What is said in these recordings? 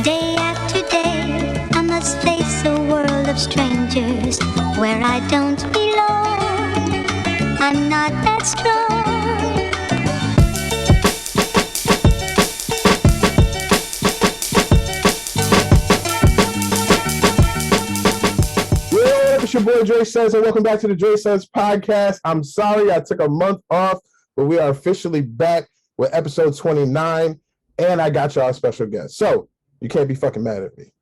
Day after day, I must face a world of strangers where I don't belong. I'm not that strong. Yo, it's your boy DreSays, and welcome back to the DreSays Podcast. I'm sorry I took a month off, but we are officially back with episode 29, and I got y'all a special guest. So, you can't be fucking mad at me.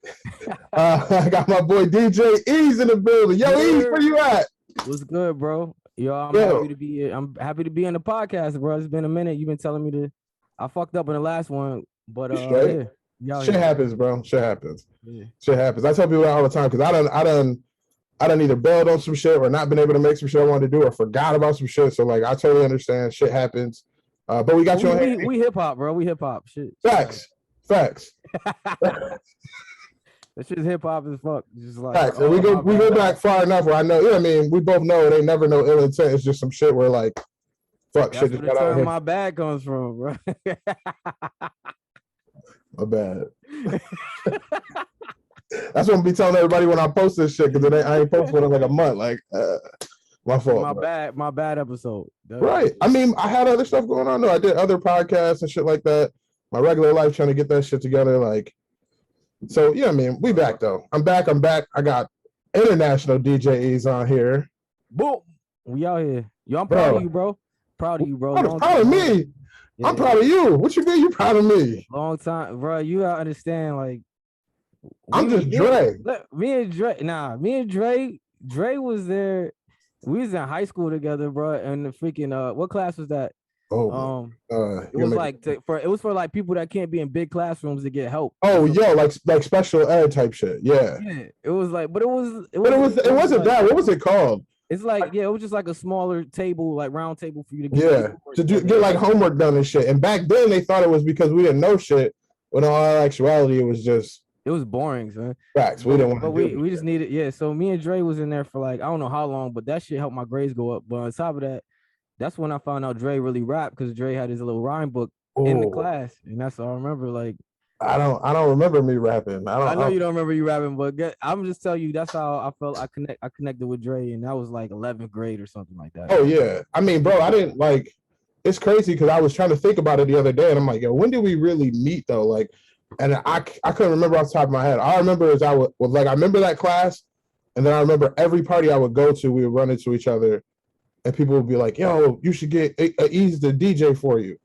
I got my boy DJ Ease in the building. Yo, Ease, where you at? What's good, bro? Yo, happy to be here. I'm happy to be in the podcast, bro. It's been a minute. You've been telling me to. I fucked up in the last one, but yeah. Shit happens, bro. Shit happens. Yeah. Shit happens. I tell people that all the time because I done either bailed on some shit or not been able to make some shit I wanted to do or forgot about some shit. So like, I totally understand. Shit happens. But we got you on here. We hip hop, bro. We hip hop. Shit. Facts. That shit's hip hop as fuck. Just like facts. And we go back far enough where I know. Yeah, I mean, we both know it ain't never no ill intent. It's just some shit where like, fuck, that's shit just where got out of here. My bad comes from, bro. My bad. That's what I'm be telling everybody when I post this shit because I ain't posted in like a month. Like, my fault. My bad episode. Right. I mean, I had other stuff going on though. I did other podcasts and shit like that. My regular life trying to get that shit together. Like, so yeah, I mean, we back though. I'm back. I got international DJs on here. Boom. We out here. Yo, I'm proud of you, bro. Proud of you, bro. Proud of me. Yeah. I'm proud of you. What you mean you proud of me? Long time, bro. You gotta understand, like, I'm just Dre. Me and Dre was there. We was in high school together, bro. And the freaking what class was that? It was for like people that can't be in big classrooms to get help. Oh, yo, like special ed type shit. Yeah. It was like, but it wasn't like, that. What was it called? It's like, it was just like a smaller table, like round table for you to get like homework done and shit. And back then they thought it was because we didn't know shit. When in all actuality, it was boring, son. Facts. We didn't want to. But we just needed, yeah. So me and Dre was in there for like I don't know how long, but that shit helped my grades go up. But on top of that, that's when I found out Dre really rapped because Dre had his little rhyme book in the class, and that's all I remember. Like, I don't remember me rapping. I know you don't remember you rapping, but I'm just telling you that's how I felt. I connected with Dre, and that was like 11th grade or something like that. Oh yeah, I mean, bro, I didn't like. It's crazy because I was trying to think about it the other day, and I'm like, yo, when did we really meet though? Like, and I couldn't remember off the top of my head. All I remember is I remember that class, and then I remember every party I would go to, we would run into each other. And people would be like, yo, you should get Ease the DJ for you.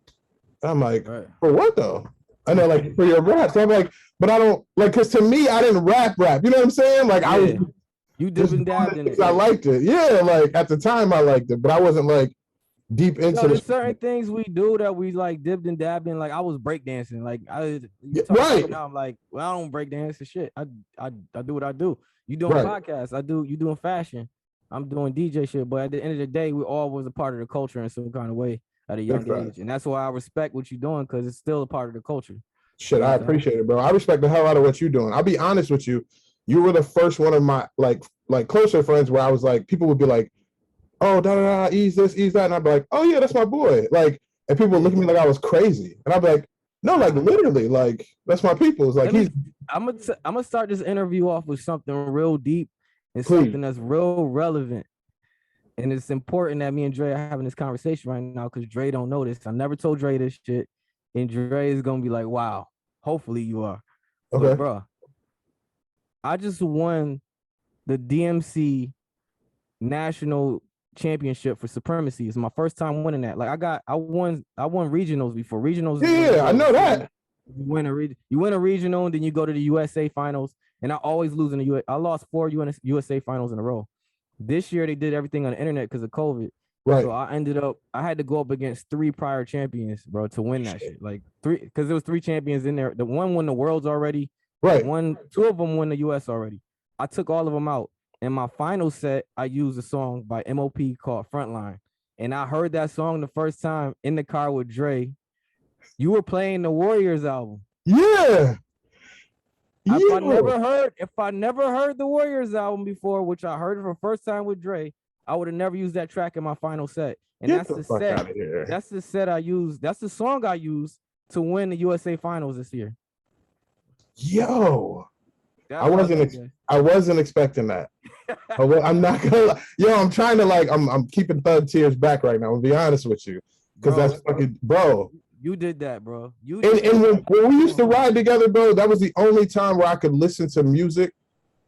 And I'm like, right. For what though? I know, like, for your rap. So I'm like, but I don't, like, because to me, I didn't rap. You know what I'm saying? Like, yeah. You dip and dabbed in it. I liked it. Yeah, like, at the time, I liked it. But I wasn't, like, deep into there's certain things we do that we, like, dipped and dabbed in. Like, I was breakdancing. Like, right now, I'm like, well, I don't breakdance and shit. I do what I do. You doing podcasts. You doing fashion. I'm doing DJ shit, but at the end of the day, we all was a part of the culture in some kind of way at a young age. And that's why I respect what you're doing because it's still a part of the culture. Shit, I appreciate it, bro. I respect the hell out of what you're doing. I'll be honest with you. You were the first one of my like closer friends where I was like, people would be like, oh, ease this, ease that. And I'd be like, oh yeah, that's my boy. Like, and people would look at me like I was crazy. And I'd be like, no, like literally, like that's my people. It's like I'm gonna start this interview off with something real deep. It's something that's real relevant. And it's important that me and Dre are having this conversation right now because Dre don't know this. I never told Dre this shit. And Dre is going to be like, wow, hopefully you are. Okay. But, bro, I just won the DMC National Championship for Supremacy. It's my first time winning that. Like, I won regionals before. Regionals. Yeah, I know that. You win a regional, and then you go to the USA finals. And I always lose in the I lost 4 USA finals in a row. This year they did everything on the internet because of COVID. Right. So I had to go up against 3 prior champions, bro, to win that shit. Like 3, because there was 3 champions in there. The one won the worlds already. Right. 2 of them won the US already. I took all of them out. In my final set, I used a song by MOP called Frontline. And I heard that song the first time in the car with Dre. You were playing the Warriors album. Yeah. If I never heard the Warriors album before, which I heard it for the first time with Dre, I would have never used that track in my final set. And that's the set. That's the set I used. That's the song I used to win the USA finals this year. Yo, That's I what wasn't DJ. I wasn't expecting that. I'm not gonna lie. Yo, I'm trying to I'm keeping Thug Tears back right now. I'm gonna be honest with you. Because Bro, that's fucking bro. you did that, bro. You And, did and that. when we used to ride together, bro, that was the only time where I could listen to music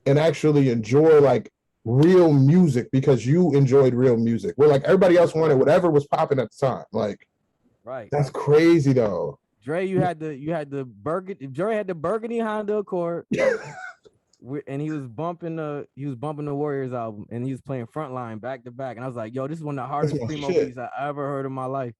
and actually enjoy like real music because you enjoyed real music. Where like everybody else wanted whatever was popping at the time. Like Right. that's crazy though. Dre, you had the burgundy. Dre had the burgundy Honda Accord, and he was bumping the Warriors album, and he was playing Frontline back to back. And I was like, yo, this is one of the hardest primo beats I ever heard in my life.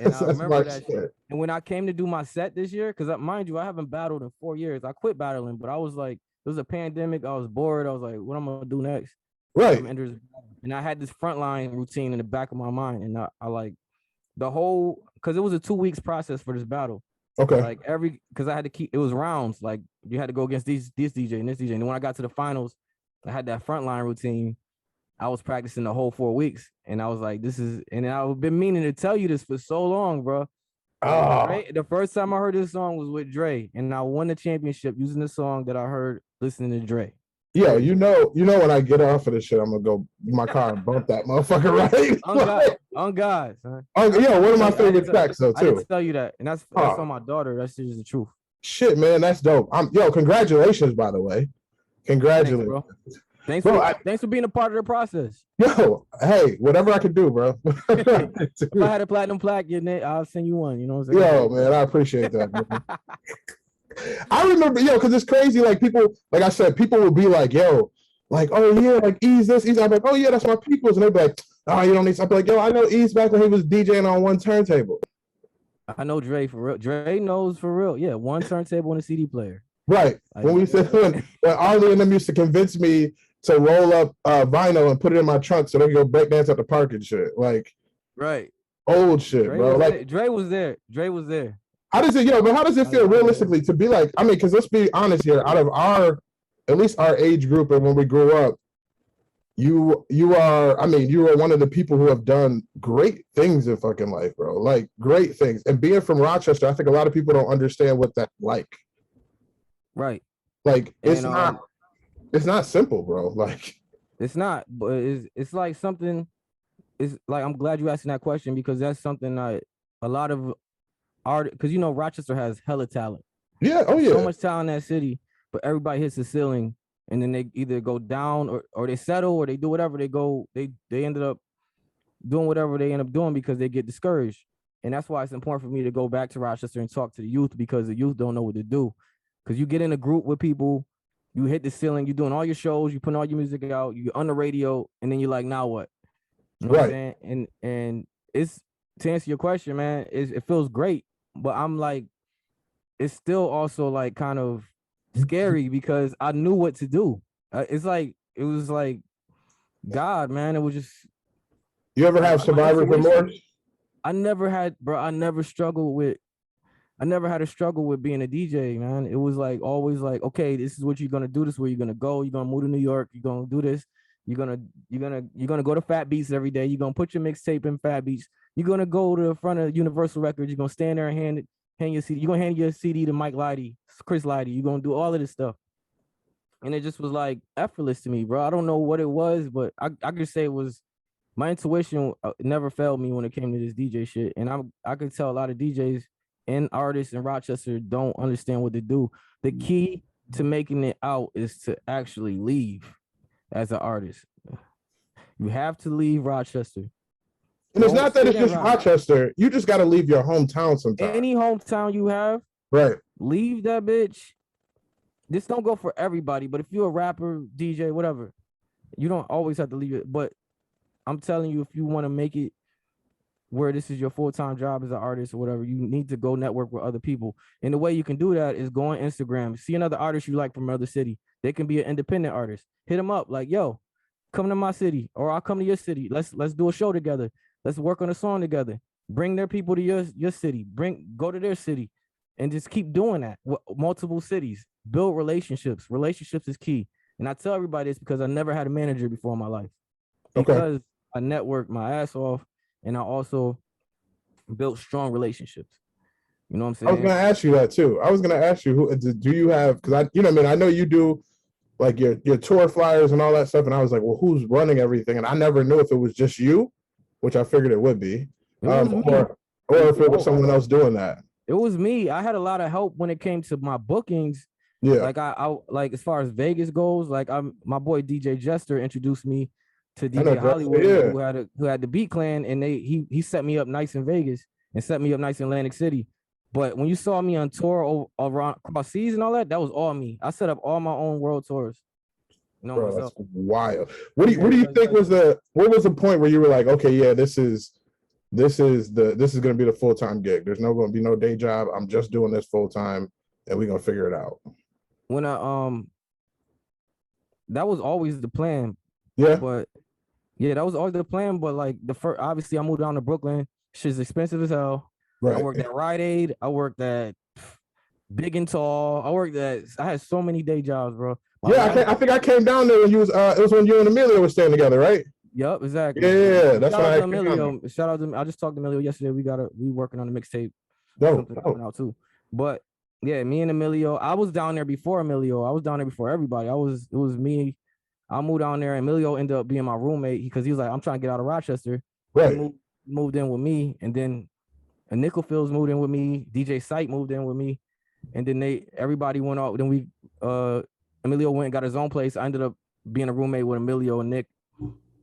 And I remember that shit. And when I came to do my set this year, because mind you, I haven't battled in 4 years. I quit battling, but I was like, it was a pandemic. I was bored. I was like, what am I gonna do next? Right. And I had this Frontline routine in the back of my mind, and I like the whole, because it was a 2 weeks process for this battle. Okay. Like because I had to keep, it was rounds. Like you had to go against this DJ and this DJ. And when I got to the finals, I had that Frontline routine. I was practicing the whole 4 weeks, and I was like, and I've been meaning to tell you this for so long, bro. Dre, the first time I heard this song was with Dre, and I won the championship using the song that I heard listening to Dre. Yeah, you know, when I get off of this shit, I'm gonna go in my car and bump that motherfucker, right? On God, son. Yeah, one of my favorite tracks though, too. I didn't tell you that, and that's on my daughter. That shit is the truth. Shit, man, that's dope. Congratulations, by the way. Congratulations. Thanks, bro. Thanks for being a part of the process. Yo, hey, whatever I can do, bro. If I had a platinum plaque, I'll send you one. You know what I'm saying? Yo, man, I appreciate that. Man. I remember, because it's crazy. Like people, like I said, people would be like, yo, like, oh yeah, like Ease this, Ease. I'm like, oh yeah, that's my people's. And they'd be like, oh, you don't need. I'd be like, yo, I know Ease back when he was DJing on one turntable. I know Dre for real. Dre knows for real. Yeah, one turntable and a CD player. Right. When we said when Arlie and them used to convince me to roll up vinyl and put it in my trunk so they could go break dance at the park and shit. Like, right. Old shit, bro. Like Dre was there. How does it, but how does it feel realistically to be like, I mean, because let's be honest here, out of at least our age group and when we grew up, you are one of the people who have done great things in fucking life, bro. Like great things. And being from Rochester, I think a lot of people don't understand what that's like. Right. Like it's not simple, bro. Like it's not, but it's like something. It's like I'm glad you asking that question because that's something that a lot of art, because Rochester has hella talent. Yeah, oh yeah. So much talent in that city, but everybody hits the ceiling and then they either go down or they settle or they do whatever. They ended up doing whatever they end up doing because they get discouraged. And that's why it's important for me to go back to Rochester and talk to the youth, because the youth don't know what to do. Because you get in a group with people, you hit the ceiling, you're doing all your shows, you putting all your music out, you're on the radio, and then you're like, now what? You know what I'm saying? And it's, to answer your question, man, it feels great, but I'm like, it's still also like kind of scary because I knew what to do. It was like God, man. It was just. You ever have survivor remorse? I never had a struggle with being a DJ, man. It was like always like, okay, this is what you're gonna do. This is where you're gonna go. You're gonna move to New York. You're gonna do this. You're gonna go to Fat Beats every day. You're gonna put your mixtape in Fat Beats. You're gonna go to the front of Universal Records. You're gonna stand there and hand your CD. You're gonna hand your CD to Mike Lighty, Chris Lighty. You're gonna do all of this stuff. And it just was like effortless to me, bro. I don't know what it was, but I could say it was my intuition never failed me when it came to this DJ shit. And I could tell a lot of DJs and artists in Rochester don't understand what to do. The key to making it out is to actually leave as an artist. You have to leave Rochester. And it's not that it's just Rochester. You just got to leave your hometown sometimes. Any hometown you have, right? Leave that bitch. This don't go for everybody, but if you're a rapper, DJ, whatever, you don't always have to leave it. But I'm telling you, if you want to make it where this is your full-time job as an artist or whatever, you need to go network with other people. And the way you can do that is go on Instagram, see another artist you like from another city. They can be an independent artist. Hit them up like, yo, come to my city, or I'll come to your city. Let's do a show together. Let's work on a song together. Bring their people to your city. Go to their city, and just keep doing that. Multiple cities. Build relationships. Relationships is key. And I tell everybody this because I never had a manager before in my life. Because I networked my ass off, and I also built strong relationships. You know what I'm I was saying? gonna ask you that too. I was gonna ask you, who do you have? Because I, what I mean, I know you do like your tour flyers and all that stuff, and I was like, well, who's running everything? And I never knew if it was just you, which I figured it would be, It was me. or if it was someone else doing that. It was me. I had a lot of help when it came to my bookings. Yeah, Like I like as far as Vegas goes, like my boy DJ Jester introduced me to I know DJ Hollywood, yeah. who had the Beat Clan, and he set me up nice in Vegas and set me up nice in Atlantic City. But when you saw me on tour around across seas and all that, that was all me. I set up all my own world tours. You know, Bro, myself. that's wild. What do you think was the point where you were like, okay, yeah, this is going to be the full-time gig. There's no going to be no day job. I'm just doing this full-time and we're going to figure it out. When that was always the plan. Yeah. But yeah, that was always the plan. But like obviously I moved down to Brooklyn. Shit's expensive as hell. Right. I worked at Rite Aid. I worked at Big and Tall. I had so many day jobs, bro. I think I came down there when you was it was when you and Emilio were staying together, right? Yep, exactly. Yeah, that's why Emilio. Shout out to I just talked to Emilio yesterday. We working on the mixtape. Coming out too. But yeah, me and Emilio. I was down there before Emilio. I was down there before everybody. It was me. I moved down there. Emilio ended up being my roommate because he was like, I'm trying to get out of Rochester. Right. He moved in with me, and then Nickel Fields moved in with me. DJ Sight moved in with me, and then everybody went out. Then Emilio went and got his own place. I ended up being a roommate with Emilio and Nick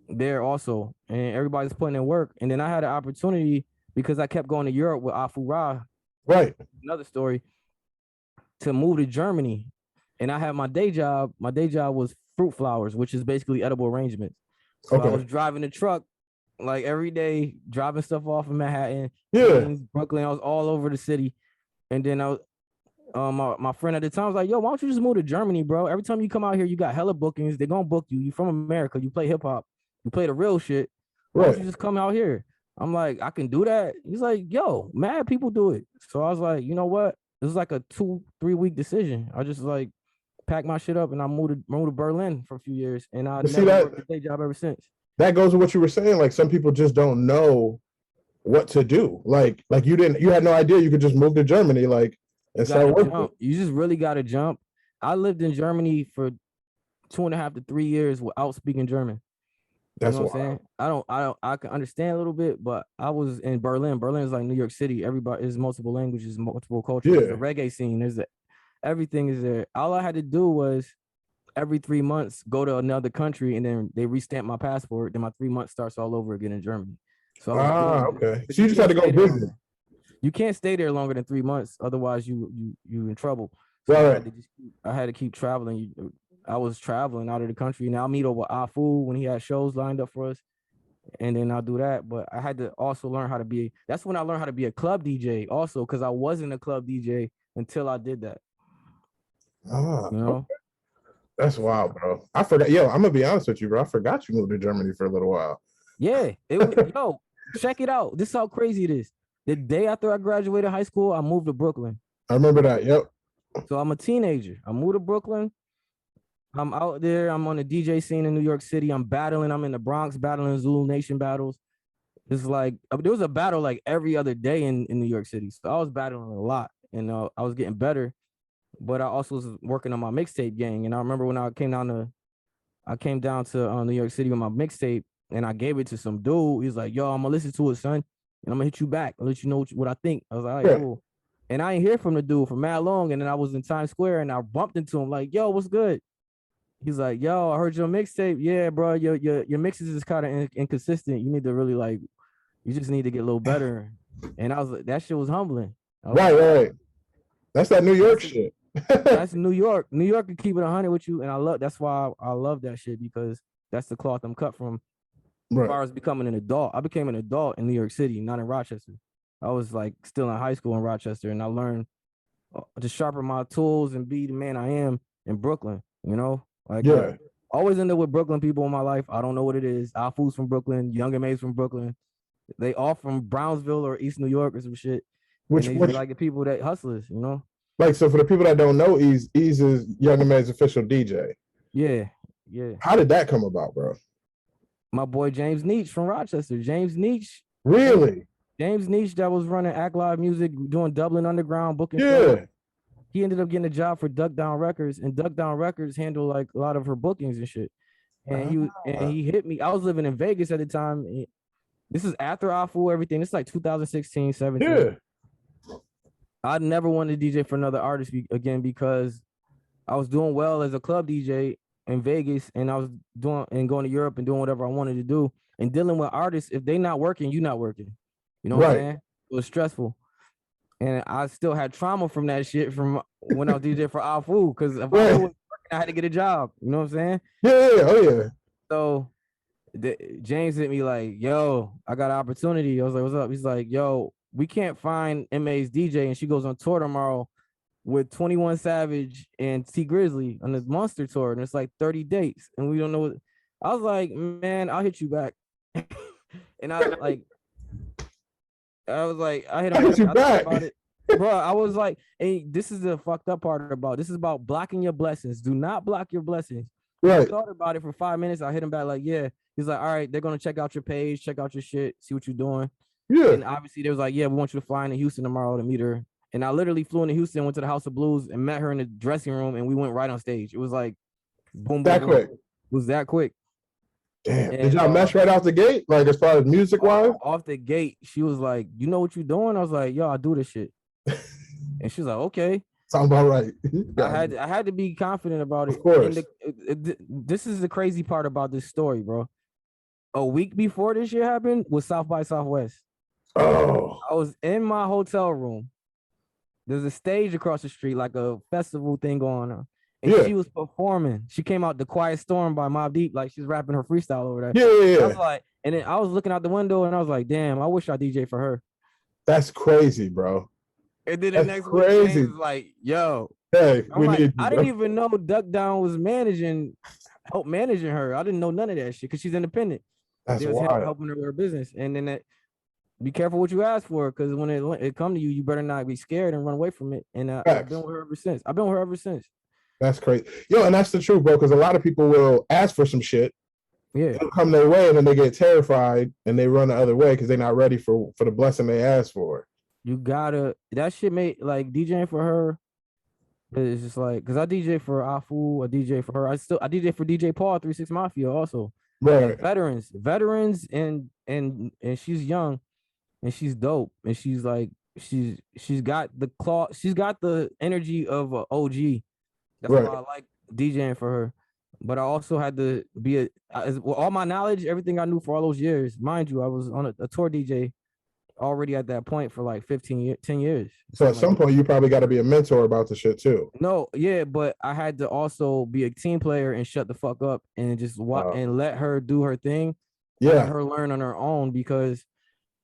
there also, and everybody's putting in work. And then I had an opportunity because I kept going to Europe with Afu Ra. Right. Another story. To move to Germany, and I had my day job. My day job was fruit flowers, which is basically edible arrangements. So I was driving the truck like every day, dropping stuff off in Manhattan, Queens, Brooklyn. I was all over the city, and then I was, my friend at the time was like, "Yo, why don't you just move to Germany, bro? Every time you come out here, you got hella bookings. They're gonna book you. You from America. You play hip hop. You play the real shit. Why don't you just come out here?" I'm like, "I can do that." He's like, "Yo, mad people do it." So I was like, "You know what? This is like a 2-3 week decision. I just like packed my shit up and I moved to Berlin for a few years, and I never worked a day job ever since." That goes with what you were saying. Like some people just don't know what to do. Like you had no idea you could just move to Germany. Like and start working. You just really got to jump. I lived in Germany for 2.5 to 3 years without speaking German. That's what I'm saying. I can understand a little bit, but I was in Berlin. Berlin is like New York City. Everybody is multiple languages, multiple cultures. Yeah. The reggae scene. Everything is there. All I had to do was every 3 months go to another country, and then they restamp my passport. Then my 3 months starts all over again in Germany. So okay. So you just had to go visit. You can't stay there longer than 3 months, otherwise you in trouble. So right. I had to keep traveling. I was traveling out of the country. Now I'll meet over Afu when he had shows lined up for us, and then I'll do that. But I had to also learn how to be. That's when I learned how to be a club DJ also, because I wasn't a club DJ until I did that. You know? Okay. That's wild, bro. I forgot. Yo, I'm gonna be honest with you, bro. I forgot you moved to Germany for a little while. Yeah. Yo, check it out. This is how crazy it is. The day after I graduated high school, I moved to Brooklyn. I remember that. Yep. So I'm a teenager. I moved to Brooklyn. I'm out there. I'm on the DJ scene in New York City. I'm battling. I'm in the Bronx battling Zulu Nation battles. It's like there was a battle like every other day in New York City. So I was battling a lot, and I was getting better. But I also was working on my mixtape gang. And I remember when I came down to New York City with my mixtape, and I gave it to some dude. He's like, "Yo, I'm gonna listen to it, son, and I'm gonna hit you back. I'll let you know what I think." I was like, "All right, cool." And I ain't hear from the dude for mad long. And then I was in Times Square, and I bumped into him like, "Yo, what's good?" He's like, "Yo, I heard your mixtape. Yeah, bro, your mixes is kind of inconsistent. You need to really you just need to get a little better." And I was like, that shit was humbling. Right. That's that New York shit. That's New York. New York can keep it 100 with you, and that's why I love that shit, because that's the cloth I'm cut from. Right. As far as becoming an adult, I became an adult in New York City, not in Rochester. I was like still in high school in Rochester, and I learned to sharpen my tools and be the man I am in Brooklyn. You know. Like, I always end up with Brooklyn people in my life. I don't know what it is. Afu's from Brooklyn, Young M.A's from Brooklyn. They all from Brownsville or East New York or some shit. Which like the people that hustlers, you know? Like, so for the people that don't know, Ease is Young M.A's official DJ. Yeah. How did that come about, bro? My boy James Neach from Rochester. James Neach. Really? James Niche that was running Act Live Music, doing Dublin Underground booking Yeah. shows. He ended up getting a job for Duck Down Records, and Duck Down Records handled like a lot of her bookings and shit. And he hit me. I was living in Vegas at the time. This is after Afu, everything. It's like 2016, 17. Yeah. I never wanted to DJ for another artist again because I was doing well as a club DJ in Vegas, and I was doing and going to Europe and doing whatever I wanted to do, and dealing with artists. If they not working, you not working. You know what I'm saying? It was stressful. And I still had trauma from that shit from when I was DJ for Afu, because if I was working, I had to get a job. You know what I'm saying? Yeah. Oh yeah. So James hit me like, yo, I got an opportunity. I was like, what's up? He's like, yo, we can't find MA's DJ, and she goes on tour tomorrow with 21 Savage and T Grizzly on the Monster tour, and it's like 30 dates, and we don't know what. I was like, man, I'll hit you back. And I hit him back about it. Bro, I was like, hey, this is the fucked up part about this is about blocking your blessings. Do not block your blessings. Right. I thought about it for 5 minutes. I hit him back like, yeah. He's like, all right, they're gonna check out your page, check out your shit, see what you're doing. Yeah. And obviously they was like, yeah, we want you to fly into Houston tomorrow to meet her. And I literally flew into Houston, went to the House of Blues, and met her in the dressing room, and we went right on stage. It was like boom, that boom, quick. Boom. It was that quick. Damn. And, did y'all mesh right out the gate? Like as far as music wise? Off the gate, she was like, you know what you're doing? I was like, yo, I do this shit. And she's like, okay. Sounds about right. I had to be confident about it. Of course. This is the crazy part about this story, bro. A week before this shit happened was South by Southwest. Oh. I was in my hotel room. There's a stage across the street, like a festival thing going on. And she was performing. She came out The Quiet Storm by Mobb Deep, like she's rapping her freestyle over there. Yeah. I was like, and then I was looking out the window and I was like, damn, I wish I DJ for her. That's crazy, bro. And then the next week, was like, yo, hey, I didn't even know Duck Down was managing her. I didn't know none of that shit because she's independent. That's was wild. helping her with her business. And then be careful what you ask for, because when it come to you, you better not be scared and run away from it. And I've been with her ever since. That's crazy. Yo, and that's the truth, bro, because a lot of people will ask for some shit. Yeah. It'll come their way, and then they get terrified and they run the other way because they're not ready for the blessing they asked for. You gotta, that shit made, like, DJing for her is just like, because I DJ for Afu, I DJ for her. I DJ for DJ Paul, 36 Mafia also. Right. Veterans, and she's young and she's dope. And she's like, she's got the energy of an OG. That's why I like DJing for her. But I also had to be all my knowledge, everything I knew for all those years. Mind you, I was on a tour DJ already at that point for like 10 years. So at some point you probably got to be a mentor about the shit too. No, yeah, but I had to also be a team player and shut the fuck up and just and let her do her thing. Let her learn on her own, because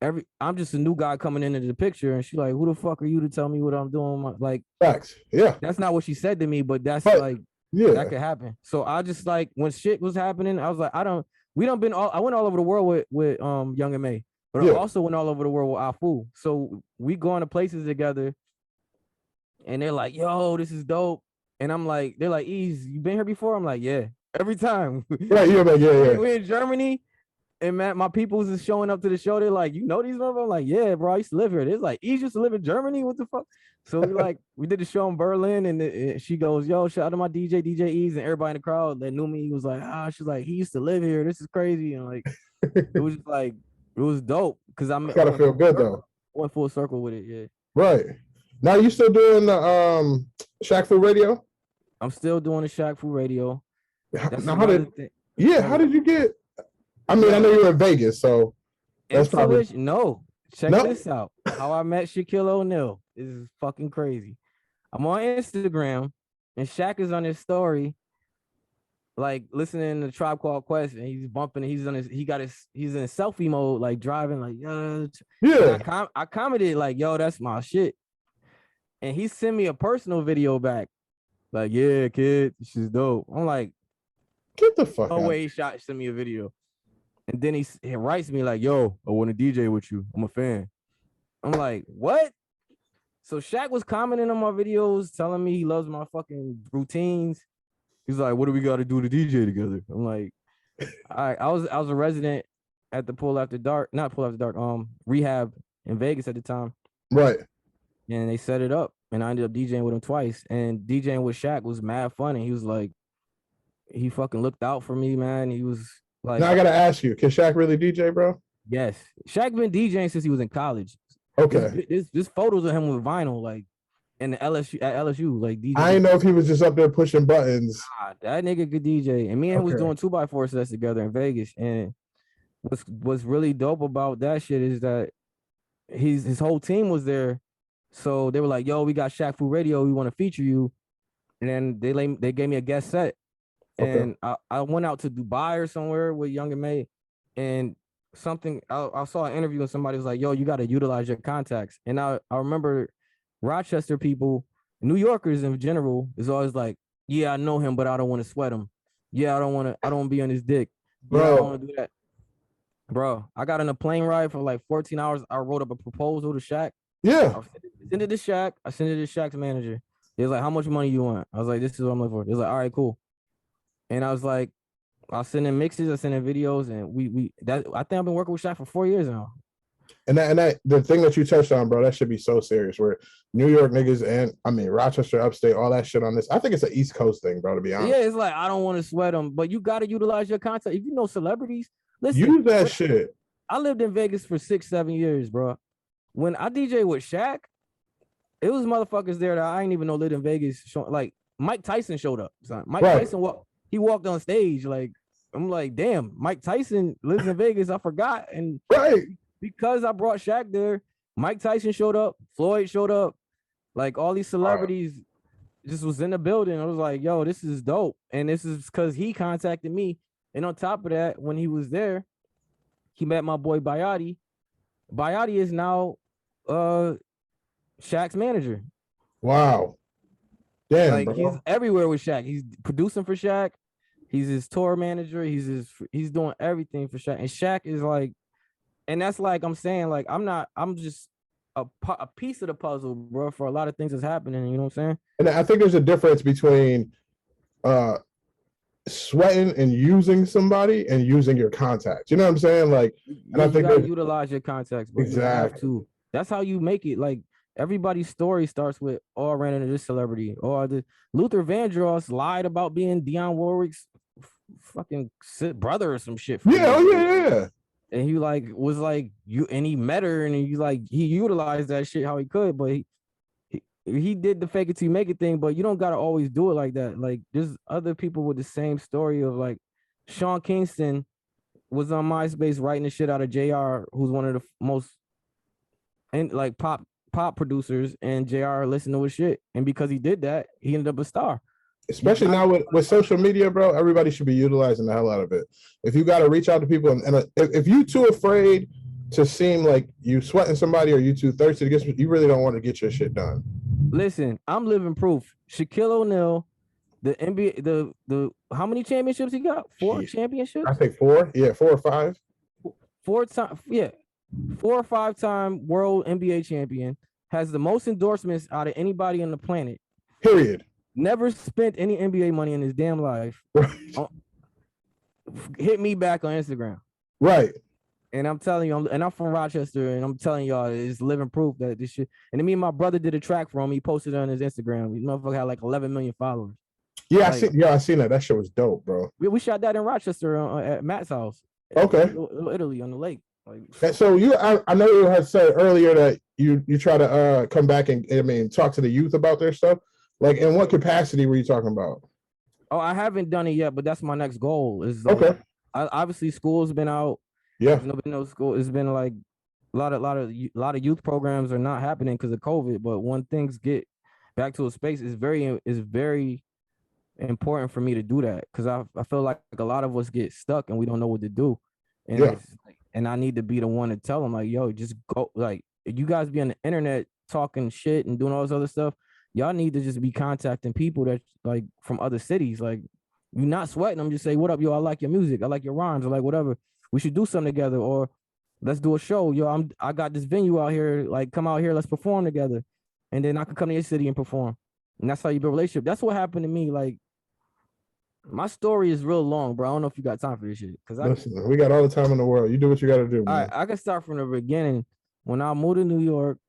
I'm just a new guy coming into the picture, and she's like, who the fuck are you to tell me what I'm doing? Like, facts. Yeah, that's not what she said to me, but that's like, that could happen. So I just, like, when shit was happening, I was like, I went all over the world with Young M.A., but I also went all over the world with Afu. So we going to places together, and they're like, yo, this is dope. And I'm like, they're like, Ease, you been here before? I'm like, yeah, every time. Right, you're like, yeah. We in Germany, and man, my people's is showing up to the show. They're like, you know these motherfuckers? I'm like, yeah, bro, I used to live here. They're like, Ease used to live in Germany? What the fuck? So we did the show in Berlin, and she goes, yo, shout out to my DJ Ease, and everybody in the crowd that knew me was like, she's like, he used to live here. This is crazy. And like, it was just like, it was dope, because I'm gotta feel good though. Went full circle with it, yeah. Right. Now you still doing the Shack Food Radio? I'm still doing the Shack Food Radio. Now how did you get? I mean, I know you were in Vegas, so that's probably Check this out. How I met Shaquille O'Neal is fucking crazy. I'm on Instagram, and Shaq is on his story, like listening to Tribe Called Quest, and he's bumping. He's in selfie mode, like driving, like I commented like, yo, that's my shit, and he sent me a personal video back, like, yeah, kid, this is dope. I'm like, get the fuck out. No way, he sent me a video, and then he writes me like, yo, I want to DJ with you. I'm a fan. I'm like, what? So Shaq was commenting on my videos, telling me he loves my fucking routines. He's like, what do we got to do to DJ together? I'm like, all right. I was a resident at the Rehab in Vegas at the time. Right. And they set it up, and I ended up DJing with him twice. And DJing with Shaq was mad fun. And he was like, he fucking looked out for me, man. He was like, now I gotta ask you, can Shaq really DJ, bro? yes, Shaq been DJing since he was in college. Okay. There's photos of him with vinyl, like in the LSU, like DJ. I didn't know if he was just up there pushing buttons. Nah, that nigga could DJ. And me and him was doing 2x4 sets together in Vegas. And what's really dope about that shit is that his whole team was there. So they were like, yo, we got Shaq Fu Radio, we want to feature you. And then they gave me a guest set. And I went out to Dubai or somewhere with Young and May, and I saw an interview and somebody was like, yo, you got to utilize your contacts. And I remember Rochester people, New Yorkers in general, is always like, yeah, I know him, but I don't want to sweat him. Yeah, I don't want to be on his dick. Yeah, I don't want to do that. Bro, I got on a plane ride for like 14 hours. I wrote up a proposal to Shaq. Yeah. I sent it to Shaq. I sent it to Shaq's manager. He was like, how much money you want? I was like, this is what I'm looking for. He was like, all right, cool. And I was like, I'll send in mixes, I send in videos, and I think I've been working with Shaq for 4 years now. And that the thing that you touched on, bro, that should be so serious. Where New York niggas and Rochester, upstate, all that shit on this. I think it's an East Coast thing, bro. To be honest. Yeah, it's like I don't want to sweat them, but you got to utilize your contact. If you know celebrities, listen. Use that shit. I lived in Vegas for 6-7 years, bro. When I DJ with Shaq, it was motherfuckers there that I didn't even know lived in Vegas. Like Mike Tyson showed up. Son. Mike Tyson walked on stage. Like I'm like, damn, Mike Tyson lives in Vegas. I forgot. And because I brought Shaq there, Mike Tyson showed up, Floyd showed up, like all these celebrities just was in the building. I was like, yo, this is dope. And this is because he contacted me. And on top of that, when he was there, he met my boy Bayati. Bayati is now Shaq's manager. Wow. Damn, like bro. He's everywhere with Shaq. He's producing for Shaq. He's his tour manager. He's doing everything for Shaq. And Shaq is like, and that's like I'm saying, like I'm just a piece of the puzzle, bro, for a lot of things that's happening. You know what I'm saying? And I think there's a difference between sweating and using somebody and using your contacts. You know what I'm saying? Like, and I think you gotta utilize your contacts, bro. Exactly. You have to. That's how you make it. Like everybody's story starts with, oh, I ran into this celebrity, or the Luther Vandross lied about being Dionne Warwick's fucking brother or some shit. Yeah. And he was like you, and he met her, and he utilized that shit how he could, but he did the fake it till you make it thing. But you don't gotta always do it like that. Like there's other people with the same story of like Sean Kingston was on MySpace writing the shit out of JR, who's one of the most and like pop producers, and JR listened to his shit, and because he did that, he ended up a star. Especially now with social media, bro, everybody should be utilizing the hell out of it. If you got to reach out to people, and if you too afraid to seem like you sweating somebody or you too thirsty to get, you really don't want to get your shit done. Listen, I'm living proof. Shaquille O'Neal, the NBA, the how many championships he got? 4 championships? I think 4. Yeah, 4 or 5. 4 times. Yeah, 4 or 5 time world NBA champion. Has the most endorsements out of anybody on the planet. Period. Never spent any NBA money in his damn life. Right. Hit me back on Instagram. Right. And I'm telling you, and I'm from Rochester, and I'm telling y'all, it's living proof that this shit. And then me and my brother did a track for him. He posted it on his Instagram. His motherfucker had like 11 million followers. Yeah, I seen that. That shit was dope, bro. We shot that in Rochester at Matt's house. Okay. Italy on the lake. Like, so I know you had said earlier that you try to come back and talk to the youth about their stuff. Like, in what capacity were you talking about? Oh, I haven't done it yet, but that's my next goal. Is okay. Obviously, school's been out. Yeah. There's been no school. It's been like a lot of youth programs are not happening because of COVID. But when things get back to a space, it's very important for me to do that, because I feel like a lot of us get stuck and we don't know what to do. And and I need to be the one to tell them, like, yo, just go. Like, you guys be on the internet talking shit and doing all this other stuff. Y'all need to just be contacting people that like from other cities. Like, you're not sweating them. Just say, what up, yo? I like your music. I like your rhymes. Or like whatever. We should do something together, or let's do a show. Yo, I got this venue out here. Like, come out here. Let's perform together. And then I can come to your city and perform. And that's how you build a relationship. That's what happened to me. Like, my story is real long, bro. I don't know if you got time for this shit. Listen, we got all the time in the world. You do what you got to do, man. All right, I can start from the beginning. when I moved to New York,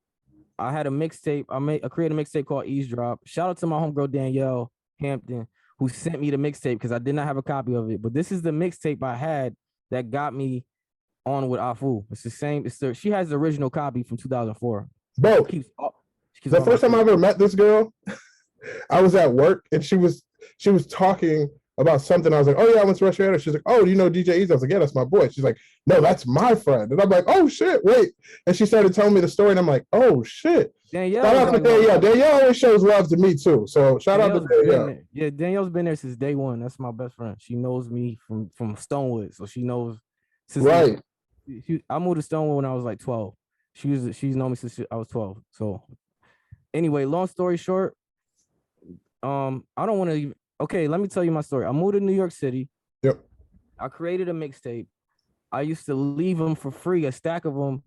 I had a mixtape. I created a mixtape called Eavesdrop. Shout out to my homegirl Danielle Hampton, who sent me the mixtape because I did not have a copy of it. But this is the mixtape I had that got me on with Afu. It's the same. She has the original copy from 2004. Bro, the first time I ever met this girl, I was at work and she was talking about something. I was like, oh yeah, I went to Russia. She's like, oh, do you know DJ Eazy? I was like, yeah, that's my boy. She's like, no, that's my friend. And I'm like, oh shit, wait. And she started telling me the story, and I'm like, oh shit. Danielle, shout out to Danielle. Danielle always shows love to me too. So shout out to Danielle. Yeah, Danielle's been there since day one. That's my best friend. She knows me from Stonewood, so she knows. Right. I moved to Stonewood when I was like 12. She's known me since I was 12. So anyway, long story short, I don't want to even. Okay, let me tell you my story. I moved to New York City. Yep. I created a mixtape. I used to leave them for free, a stack of them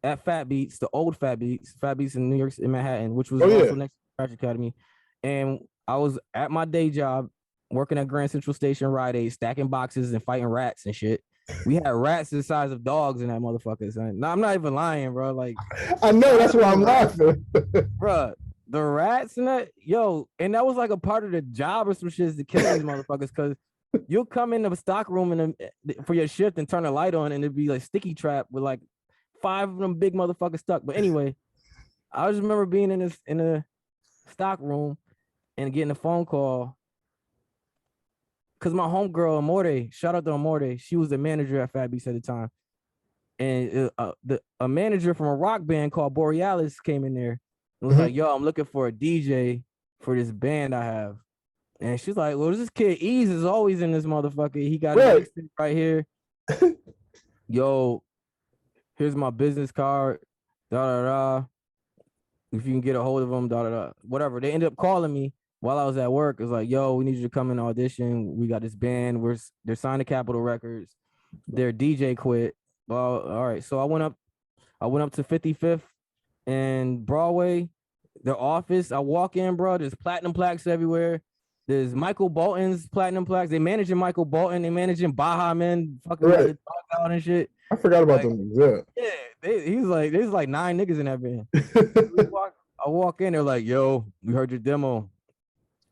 at Fat Beats, the old Fat Beats in New York, in Manhattan, which was also next to Crash Academy. And I was at my day job working at Grand Central Station Rite Aid, stacking boxes and fighting rats and shit. We had rats the size of dogs in that motherfucker, son. No, I'm not even lying, bro. Like, I know, that's why I'm laughing. Bro, the rats and that, and that was like a part of the job or some shit, is to kill these motherfuckers, because you'll come in the stock room for your shift and turn the light on, and it'd be like sticky trap with like 5 of them big motherfuckers stuck. But anyway, I just remember being in the stock room and getting a phone call, because my homegirl Amore, shout out to Amore, she was the manager at Fat Beats at the time, and a manager from a rock band called Borealis came in there and was like, yo, I'm looking for a DJ for this band I have. And she's like, well, this kid Ease is always in this motherfucker. He got a mixtape right here. Yo, here's my business card. Da da da. If you can get a hold of him, da da da. Whatever. They ended up calling me while I was at work. It was like, yo, we need you to come in and audition. We got this band. They're signed to Capitol Records. Their DJ quit. Well, all right. So I went up to 55th and Broadway, the office. I walk in, bro. There's platinum plaques everywhere. There's Michael Bolton's platinum plaques. They managing Michael Bolton. They managing Baha Men, fucking out and shit. I forgot about them. Yeah, he's like, there's like 9 niggas in that band. I walk in, they're like, yo, we heard your demo.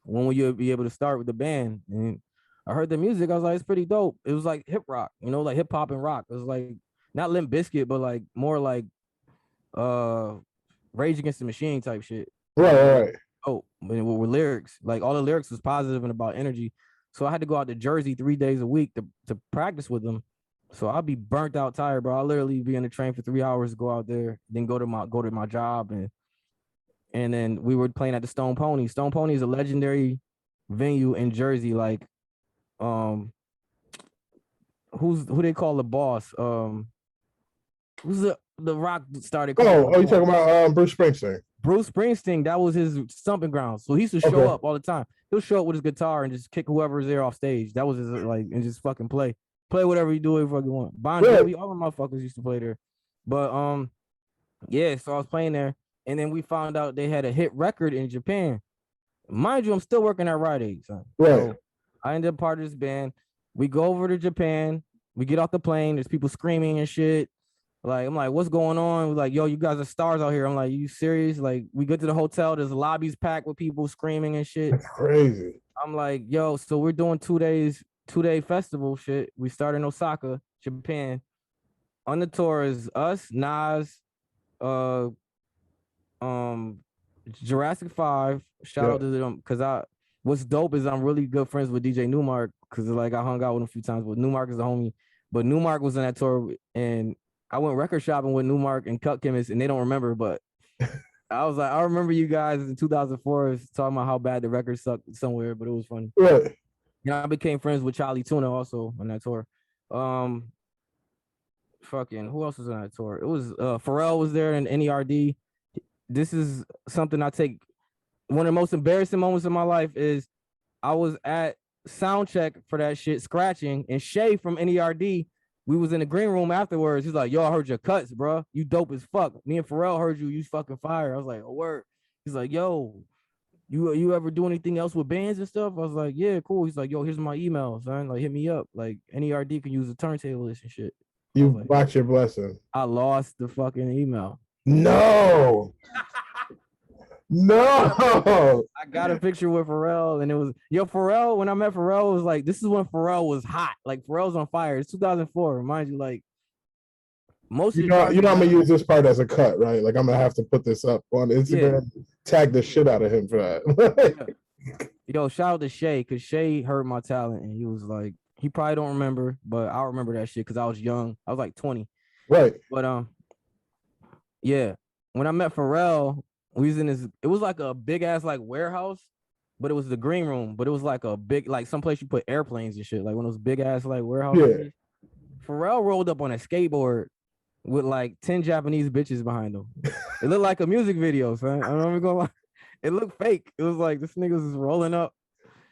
When will you be able to start with the band? And I heard the music. I was like, it's pretty dope. It was like hip rock, like hip hop and rock. It was like not Limp Bizkit, but like more like Rage Against the Machine type shit. Right. Oh, with lyrics, like all the lyrics was positive and about energy. So I had to go out to Jersey 3 days a week to practice with them. So I'll be burnt out, tired, bro. I'll literally be in the train for 3 hours, go out there, then go to my job, and then we were playing at the Stone Pony. Stone Pony is a legendary venue in Jersey. Like, who they call the boss? Who's the rock started? Oh, you talking about Bruce Springsteen? Bruce Springsteen, that was his stomping ground. So he used to show up all the time. He'll show up with his guitar and just kick whoever's there off stage. That was his and just fucking play whatever you do, whatever you fucking want. Bon Jovi, all the motherfuckers used to play there. But yeah, so I was playing there, and then we found out they had a hit record in Japan. Mind you, I'm still working at Rite Aid, son. Right. So I ended up part of this band. We go over to Japan. We get off the plane. There's people screaming and shit. Like, I'm like, what's going on? We're like, yo, you guys are stars out here. I'm like, you serious? Like, we get to the hotel, there's lobbies packed with people screaming and shit. That's crazy. I'm like, yo, so we're doing 2-day festival shit. We start in Osaka, Japan. On the tour is us, Nas, Jurassic 5. Shout out to them, because what's dope is I'm really good friends with DJ Newmark, because like I hung out with him a few times, but Newmark is a homie. But Newmark was in that tour, and I went record shopping with Newmark and Cut Chemist, and they don't remember, but I was like, I remember you guys in 2004 talking about how bad the record sucked somewhere, but it was funny. Right. I became friends with Charlie Tuna also on that tour. Fucking, who else was on that tour? It was Pharrell was there in NERD. This is something I take. One of the most embarrassing moments of my life is I was at sound check for that shit, scratching, and Shay from NERD, we was in the green room afterwards. He's like, yo, I heard your cuts, bro. You dope as fuck. Me and Pharrell heard you. You fucking fire. I was like, oh, word. He's like, yo, you ever do anything else with bands and stuff? I was like, yeah, cool. He's like, yo, here's my email, son. Like, hit me up. Like, NERD can use a turntable list and shit. You watch your blessing. I lost the fucking email. No. No. I got a picture with Pharrell, and it was Pharrell. When I met Pharrell, it was like this is when Pharrell was hot. Like Pharrell's on fire. It's 2004. Mind you, like most of the I'm gonna use this part as a cut, right? Like I'm gonna have to put this up on Instagram, tag the shit out of him for that. Yo, shout out to Shay, because Shay heard my talent, and he was like, he probably don't remember, but I remember that shit because I was young. I was like 20. Right. But yeah, when I met Pharrell, we was in this. It was like a big ass like warehouse, but it was the green room. But it was like a big like someplace you put airplanes and shit. Like one of those big ass like warehouse. Yeah. Areas. Pharrell rolled up on a skateboard with like 10 Japanese bitches behind him. It looked like a music video, son. I'm not even gonna lie. It looked fake. It was like this nigga was rolling up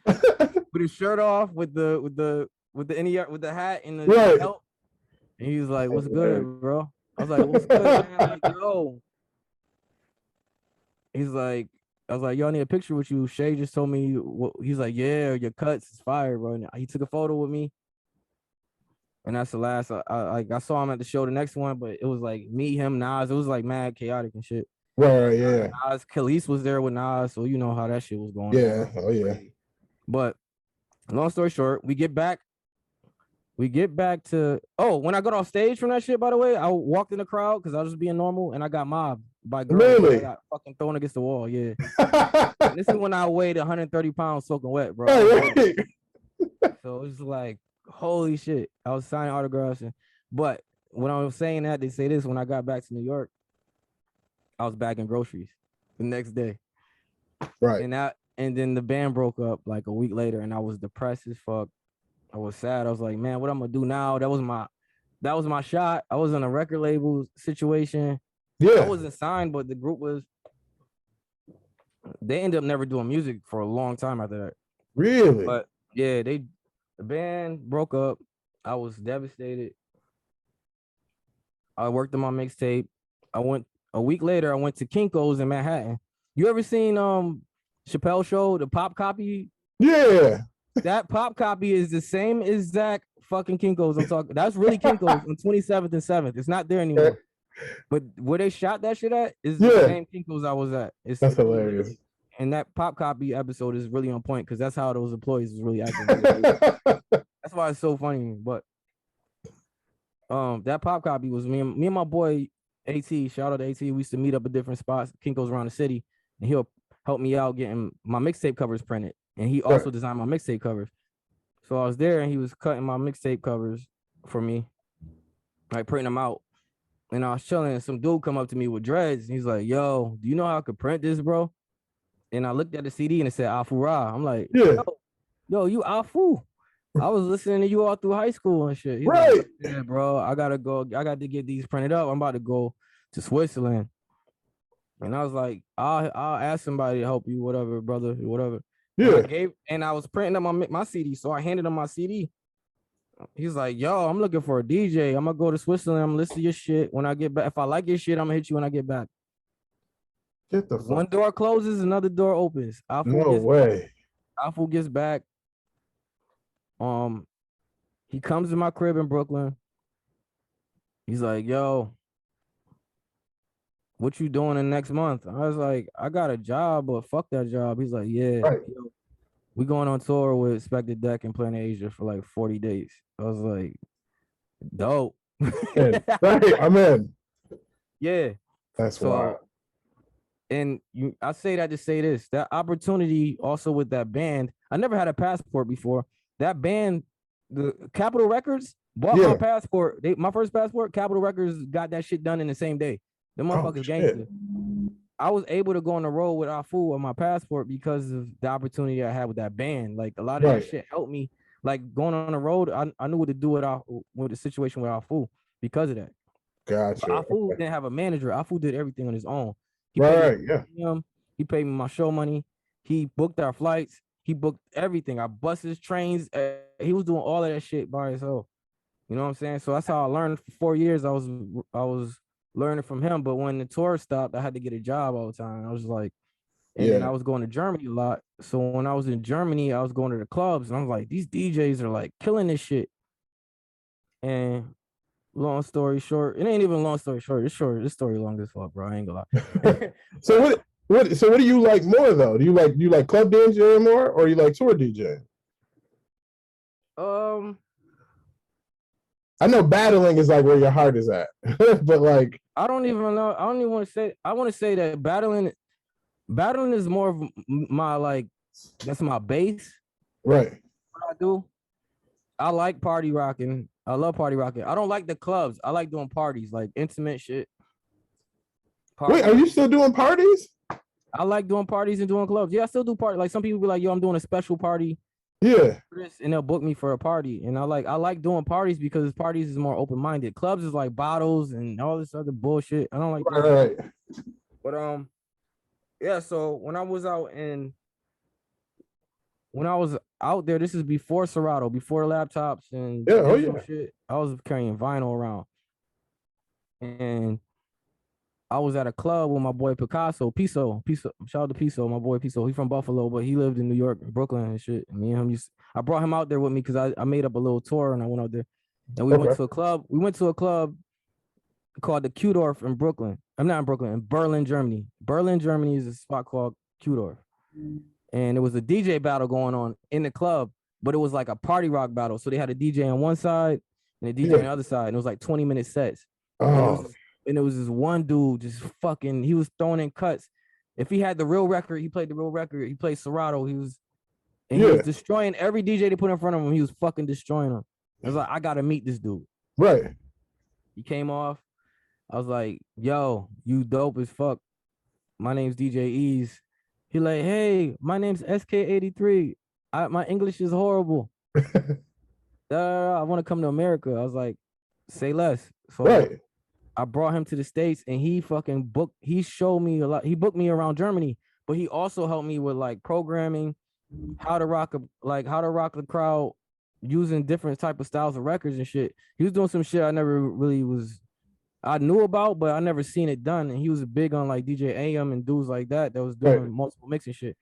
with his shirt off, with the hat and the belt. And he was like, "What's good, bro?" I was like, "What's good, man?" Like, yo. He's like, I was like, "Yo, I need a picture with you." Shay just told me he's like, "Yeah, your cuts is fire, bro." And he took a photo with me. And that's the last. I saw him at the show, the next one, but it was like me, him, Nas. It was like mad chaotic and shit. Right, yeah. Nas, Khalees was there with Nas, so you know how that shit was going. Yeah, on. Oh yeah. But long story short, we get back to when I got off stage from that shit. By the way, I walked in the crowd because I was just being normal, and I got mobbed by girls. Really? I got fucking thrown against the wall. Yeah. This is when I weighed 130 pounds soaking wet, bro. Right. So it was like, holy shit. I was signing autographs. But when I was saying that, they say this, when I got back to New York, I was bagging groceries the next day. Right. And then the band broke up like a week later, and I was depressed as fuck. I was sad. I was like, man, what I'm gonna do now? That was my shot. I was in a record label situation. Yeah. I wasn't signed, but the group was. They ended up never doing music for a long time after that. Really? But yeah, the band broke up. I was devastated. I worked on my mixtape. A week later, I went to Kinko's in Manhattan. You ever seen Chappelle Show, the pop copy? Yeah. That pop copy is the same exact fucking Kinko's I'm talking. That's really Kinko's on 27th and 7th. It's not there anymore. But where they shot that shit at is the same Kinko's I was at. That's hilarious. And that pop copy episode is really on point because that's how those employees was really acting. That's why it's so funny. But that pop copy was me and my boy AT. Shout out to AT. We used to meet up at different spots, Kinko's around the city, and he'll help me out getting my mixtape covers printed. And he also designed my mixtape covers. So I was there and he was cutting my mixtape covers for me, like printing them out. And I was chilling and some dude come up to me with dreads. And he's like, "Yo, do you know how I could print this, bro?" And I looked at the CD and it said Afu Ra. I'm like, yo, you Afu. I was listening to you all through high school and shit. He's like, yeah, bro, I got to get these printed up. I'm about to go to Switzerland. And I was like, I'll ask somebody to help you, whatever, brother, whatever. Yeah. And I was printing up my CD, so I handed him my CD. He's like, "Yo, I'm looking for a DJ. I'm gonna go to Switzerland. I'm gonna listen to your shit when I get back. If I like your shit, I'm gonna hit you when I get back." Get the fuck. One door closes, another door opens. No way. Afu gets back. He comes to my crib in Brooklyn. He's like, "Yo, what you doing in next month?" I was like, "I got a job, but fuck that job." He's like, "Yeah, yo, we going on tour with Spectre Deck and Planet Asia for like 40 days. I was like, dope. Right, I'm in. Yeah. That's wild. And I say that to say this, that opportunity also with that band, I never had a passport before. That band, the Capitol Records, bought my passport. My first passport, Capitol Records got that shit done in the same day. The motherfuckers gangster. I was able to go on the road with Afu on my passport because of the opportunity I had with that band. Like a lot of that shit helped me. Like going on the road, I knew what to do with the situation with Afu because of that. Gotcha. But Afu didn't have a manager. Afu did everything on his own. He paid me my show money. He booked our flights. He booked everything. Our buses, trains. He was doing all of that shit by himself. You know what I'm saying? So that's how I learned. For 4 years, I was learning from him. But when the tour stopped, I had to get a job all the time. I was like, and then I was going to Germany a lot. So when I was in Germany, I was going to the clubs, and I was like, these DJs are like killing this shit. And long story short, it ain't even long story short. It's short. This story long as fuck, bro. I ain't gonna lie. So what do you like more though? Do you like club DJing more, or you like tour DJing? I know battling is like where your heart is at, but like I don't even know. I don't even want to say. I want to say that battling is more of my like. That's my base. Right. What I do. I like party rocking. I love party rocking. I don't like the clubs. I like doing parties, like intimate shit. Parties. Wait, are you still doing parties? I like doing parties and doing clubs. Yeah, I still do parties. Like some people be like, "Yo, I'm doing a special party." Yeah. And they'll book me for a party, and I like doing parties because parties is more open minded. Clubs is like bottles and all this other bullshit. I don't like. Right. But yeah. So when I was out there, this is before Serato, before laptops and shit. I was carrying vinyl around, and I was at a club with my boy Piso. Shout out to Piso, my boy Piso. He from Buffalo, but he lived in New York, Brooklyn, and shit. And me and him I brought him out there with me because I made up a little tour and I went out there, and we went to a club. We went to a club called the Qdorf in Brooklyn. I'm not in Brooklyn, in Berlin, Germany. Berlin, Germany is a spot called Qdorf. And there was a DJ battle going on in the club, but it was like a party rock battle. So they had a DJ on one side and a DJ on the other side. And it was like 20-minute sets. Oh. And it was this one dude just fucking, he was throwing in cuts. If he had the real record, he played the real record. He played Serato. He was destroying every DJ they put in front of him. He was fucking destroying them. I was like, I gotta meet this dude. Right. He came off. I was like, yo, you dope as fuck. My name's DJ Ease. He like, hey, my name's SK83. My English is horrible. I want to come to America. I was like, say less. So I brought him to the States and he fucking booked. He showed me a lot. He booked me around Germany, but he also helped me with like programming, how to rock the crowd using different type of styles of records and shit. He was doing some shit I never really I knew about, but I never seen it done. And he was big on like DJ AM and dudes like that was doing multiple mixing shit.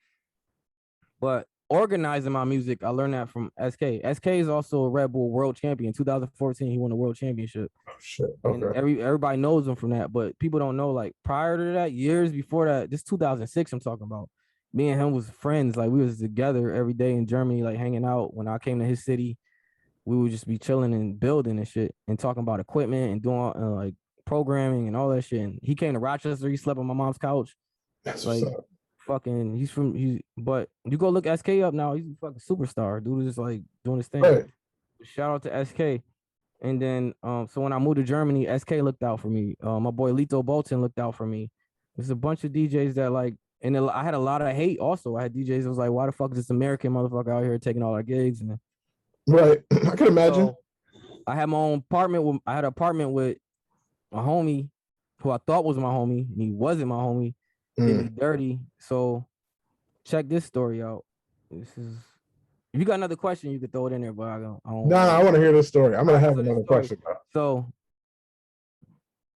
But organizing my music, I learned that from SK. SK is also a Red Bull world champion. 2014, he won the world championship. Oh shit. Okay. And everybody knows him from that, but people don't know, like prior to that, years before that, this 2006 I'm talking about. Me and him was friends. Like we was together every day in Germany, like hanging out. When I came to his city, we would just be chilling and building and shit and talking about equipment and doing like programming and all that shit. And he came to Rochester. He slept on my mom's couch. That's like fucking. But you go look SK up now. He's a fucking superstar. Dude is just like doing his thing. Right. Shout out to SK. And then so when I moved to Germany, SK looked out for me. My boy Lito Bolton looked out for me. There's a bunch of DJs that like, and I had a lot of hate also. I had DJs that was like, why the fuck is this American motherfucker out here taking all our gigs? And right, I can imagine. So I had my own apartment. I had an apartment with my homie, who I thought was my homie, and he wasn't my homie. Did me dirty. So check this story out. This is. If you got another question, you could throw it in there, but I don't. I want to hear this story. I'm gonna have another question. So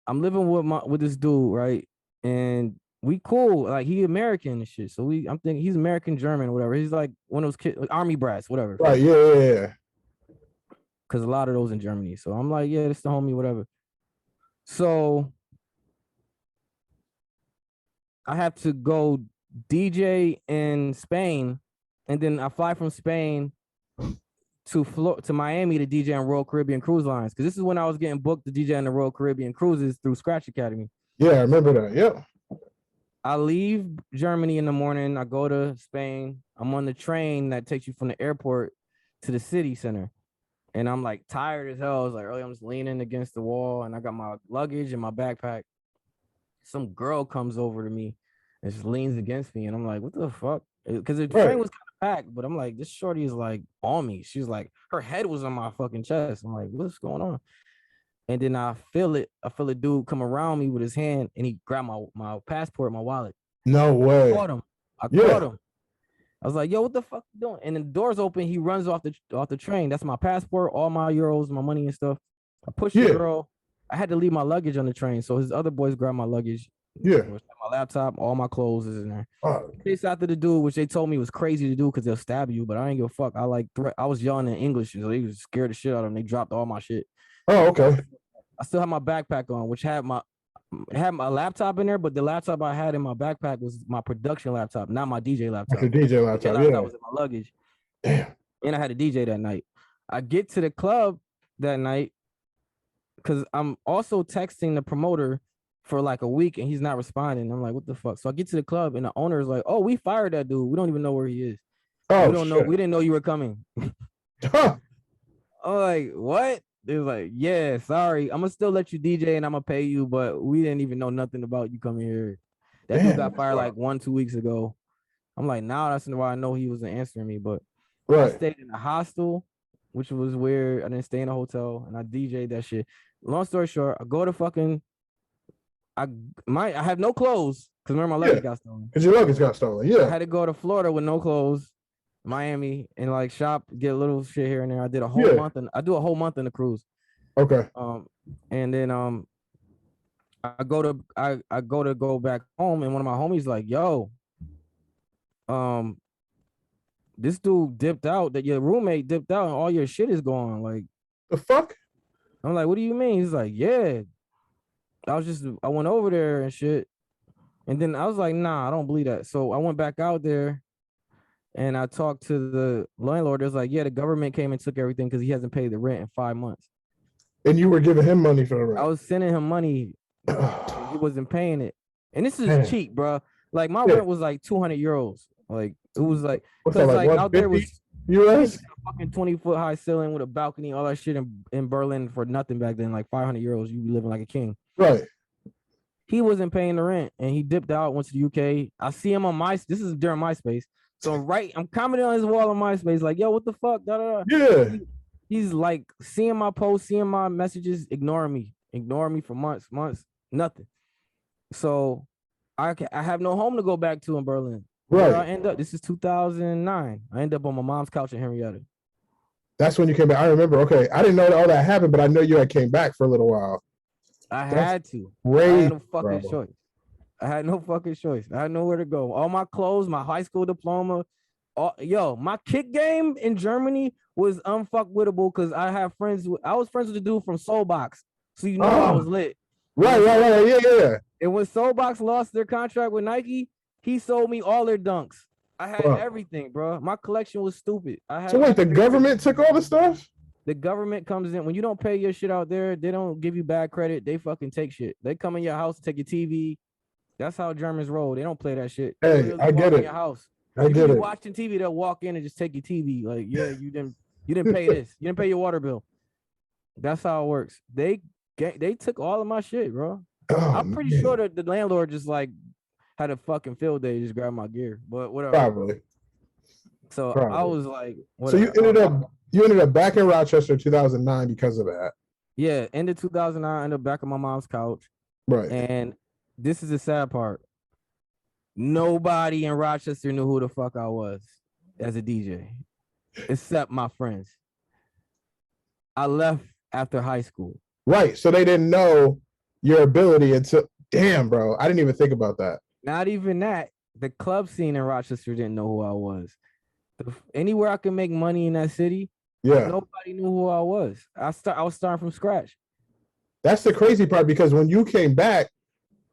I'm living with this dude, right? And we cool. Like he American and shit. So I'm thinking he's American German or whatever. He's like one of those kids, like army brats, whatever. Right. Yeah. Because a lot of those in Germany. So I'm like, yeah, this the homie, whatever. So I have to go DJ in Spain, and then I fly from Spain to Miami to DJ on Royal Caribbean Cruise Lines. Because this is when I was getting booked to DJ on the Royal Caribbean Cruises through Scratch Academy. Yeah, I remember that. Yep. I leave Germany in the morning. I go to Spain. I'm on the train that takes you from the airport to the city center. And I'm like tired as hell. I was like, early, I'm just leaning against the wall and I got my luggage and my backpack. Some girl comes over to me and just leans against me. And I'm like, what the fuck? Because the train was kind of packed, but I'm like, this shorty is like on me. She's like, her head was on my fucking chest. I'm like, what's going on? And then I feel a dude come around me with his hand and he grabbed my passport, my wallet. No way. I caught him. I was like, yo, what the fuck you doing? And the door's open. He runs off the train. That's my passport, all my euros, my money and stuff. I pushed the girl. I had to leave my luggage on the train. So his other boys grabbed my luggage. Yeah. My laptop, all my clothes is in there. Chase after the dude, which they told me was crazy to do because they'll stab you, but I ain't give a fuck. I was yelling in English, so they was scared the shit out of them. They dropped all my shit. Oh, okay. I still had my backpack on, which had my laptop in there, but the laptop I had in my backpack was my production laptop, not my DJ laptop. Like a DJ laptop, DJ laptop was in my luggage. Damn. And I had a DJ that night. I get to the club that night because I'm also texting the promoter for like a week and he's not responding. I'm like, what the fuck? So I get to the club and the owner is like, oh, we fired that dude. We don't even know where he is. Oh, we don't know. We didn't know you were coming. Huh. I'm like, what? They was like, yeah, sorry. I'm gonna still let you DJ and I'm gonna pay you, but we didn't even know nothing about you coming here. That dude got fired like 1-2 weeks ago. I'm like, now that's why I know he wasn't answering me. But I stayed in a hostel, which was weird. I didn't stay in a hotel and I DJ'd that shit. Long story short, I go to fucking I have no clothes because remember my luggage got stolen. Because your luggage got stolen. Yeah. I had to go to Florida with no clothes. Miami and like shop, get a little shit here and there. I did a whole month and I do a whole month in the cruise. Okay. And then I go to go back home and one of my homies like, yo, this dude dipped out, that your roommate dipped out and all your shit is gone. Like, the fuck? I'm like, what do you mean? He's like, yeah. I went over there and shit. And then I was like, nah, I don't believe that. So I went back out there. And I talked to the landlord. It was like, yeah, the government came and took everything because he hasn't paid the rent in 5 months. And you were giving him money for the rent? I was sending him money. He wasn't paying it. And this is cheap, bro. Like, my rent was like 200 euros. Like, it was like, because like out there was US? a fucking 20-foot high ceiling with a balcony, all that shit in Berlin for nothing back then. Like 500 euros, you be living like a king. Right. He wasn't paying the rent and he dipped out, went to the UK. I see him on this is during MySpace. So I'm commenting on his wall on MySpace, like, yo, what the fuck? Da, da, da. Yeah. He's like seeing my posts, seeing my messages, ignoring me for months, nothing. So I have no home to go back to in Berlin. Right. Where I end up, this is 2009. I end up on my mom's couch in Henrietta. That's when you came back. I remember. Okay, I didn't know that all that happened, but I know you had came back for a little while. I had to. Crazy, I had no fucking choice. I had no fucking choice. I had nowhere to go. All my clothes, my high school diploma, my kick game in Germany was unfuckwittable because I was friends with the dude from Soulbox. So you know I was lit. Right. Yeah. And when Soulbox lost their contract with Nike, he sold me all their dunks. I had everything, bro. My collection was stupid. So wait, the government took all the stuff? The government comes in. When you don't pay your shit out there, they don't give you bad credit. They fucking take shit. They come in your house, take your TV. That's how Germans roll. They don't play that shit. Hey, I get it. Your house. I get it. Watching TV, they'll walk in and just take your TV. Like, yeah, you didn't pay this. You didn't pay your water bill. That's how it works. They took all of my shit, bro. I'm pretty sure that the landlord just like had a fucking field day, just grabbed my gear. But whatever. Probably. So I was like, whatever. So you ended up back in Rochester in 2009 because of that. Yeah, end of 2009, I ended up back on my mom's couch. Right. And this is the sad part. Nobody in Rochester knew who the fuck I was as a DJ, except my friends. I left after high school. Right. So they didn't know your ability until, damn, bro. I didn't even think about that. Not even that. The club scene in Rochester didn't know who I was. Anywhere I could make money in that city, nobody knew who I was. I was starting from scratch. That's the crazy part, because when you came back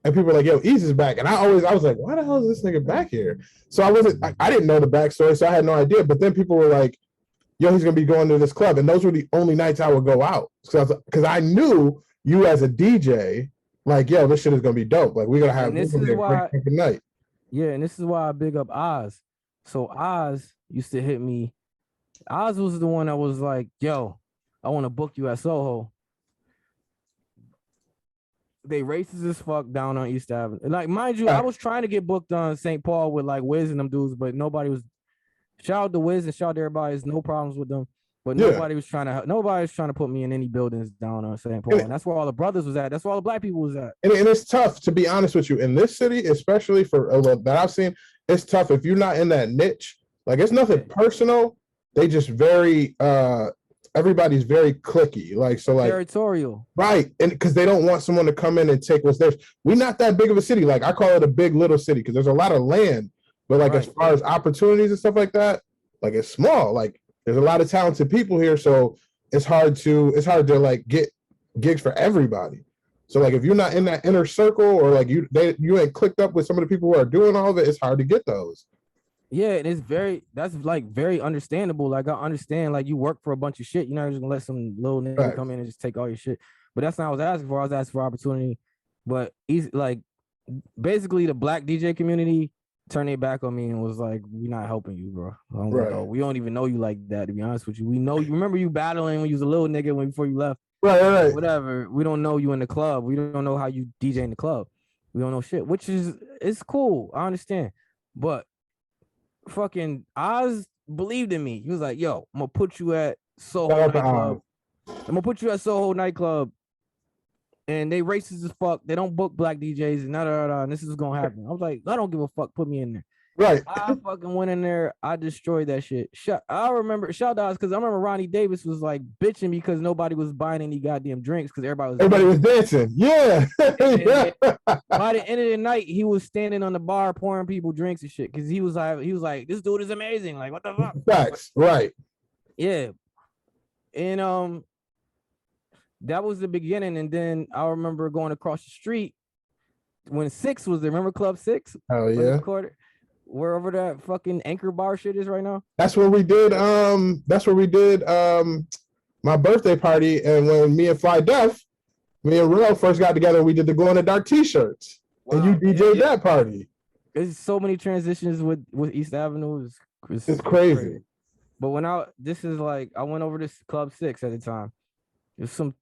and people were like, yo, Ease is back. And I was like, why the hell is this nigga back here? So I didn't know the backstory, so I had no idea. But then people were like, yo, he's gonna be going to this club. And those were the only nights I would go out. Because I knew you as a DJ, like, yo, this shit is gonna be dope. Like, we're gonna have a great night. Yeah, and this is why I big up Oz. So Oz used to hit me. Oz was the one that was like, yo, I want to book you at Soho. They racist as fuck down on East Avenue. Like, mind you, I was trying to get booked on St. Paul with like Wiz and them dudes, but nobody was. Shout out to Wiz and shout out to everybody. There's no problems with them, but nobody was trying to put me in any buildings down on St. Paul. And that's where all the brothers was at. That's where all the black people was at. And it's tough, to be honest with you, in this city, especially for that I've seen. It's tough if you're not in that niche. Like, it's nothing personal. They just very everybody's very cliquey, like, so like territorial, right? And because they don't want someone to come in and take what's theirs. We're not that big of a city. Like, I call it a big little city because there's a lot of land, but like as far as opportunities and stuff like that, like, it's small. Like, there's a lot of talented people here, so it's hard to like get gigs for everybody. So like if you're not in that inner circle or like you ain't clicked up with some of the people who are doing all of it, it's hard to get those. Yeah, and that's like very understandable. Like I understand, like you work for a bunch of shit. You're not just gonna let some little nigga come in and just take all your shit. But that's not what I was asking for. I was asking for opportunity. But he's like, basically the black DJ community turned their back on me and was like, "We're not helping you, bro. Like, oh, we don't even know you like that. To be honest with you, we know you. Remember you battling when you was a little nigga before you left. Right. Whatever. We don't know you in the club. We don't know how you DJ in the club. We don't know shit. Which is it's cool. I understand, but." Fucking Oz believed in me. He was like, "Yo, I'm gonna put you at Soho nightclub. I'm gonna put you at Soho nightclub." And they racist as fuck. They don't book black DJs and and this is gonna happen. I was like, I don't give a fuck. Put me in there. Right. I fucking went in there. I destroyed that shit. I remember shout outs because I remember Ronnie Davis was like bitching because nobody was buying any goddamn drinks because everybody was dancing. Yeah. Yeah. By the end of the night, he was standing on the bar pouring people drinks and shit because he was like, this dude is amazing. Like, what the fuck? Facts. Right. Yeah. And that was the beginning. And then I remember going across the street when Six was there. Remember Club 6? Oh yeah. Wherever that fucking Anchor Bar shit is right now. That's where we did my birthday party, and when me and Real first got together, we did the glow in the dark t-shirts. Wow. And you DJ'd that party. There's so many transitions with East Avenue. It's crazy. But I went over to Club 6 at the time. There's some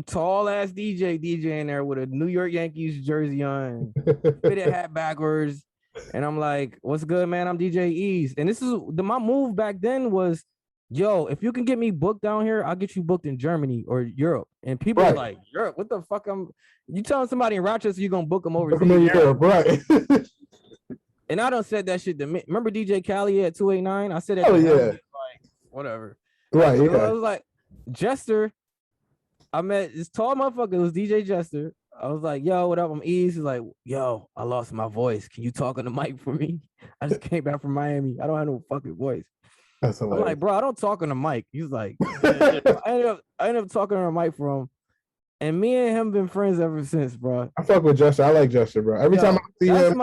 tall ass DJ in there with a New York Yankees jersey on, fitted hat backwards. And I'm like, what's good, man? I'm DJ Ease. And this is my move back then was, yo, if you can get me booked down here, I'll get you booked in Germany or Europe. And people are like, Europe, what the fuck? You telling somebody in Rochester you're gonna book them over Europe, right? And I done said that shit to me. Remember DJ Khaled at 289? I said that. Oh yeah. Like, whatever. Right. So yeah. I was like, Jester. I met this tall motherfucker. It was DJ Jester. I was like, yo, what up? I'm Ease. He's like, yo, I lost my voice. Can you talk on the mic for me? I just came back from Miami. I don't have no fucking voice. That's hilarious. I'm like, bro, I don't talk on the mic. He's like, I ended up talking on the mic for him. And me and him been friends ever since, bro. I fuck with Jester. I like Jester, bro. Every time I see him,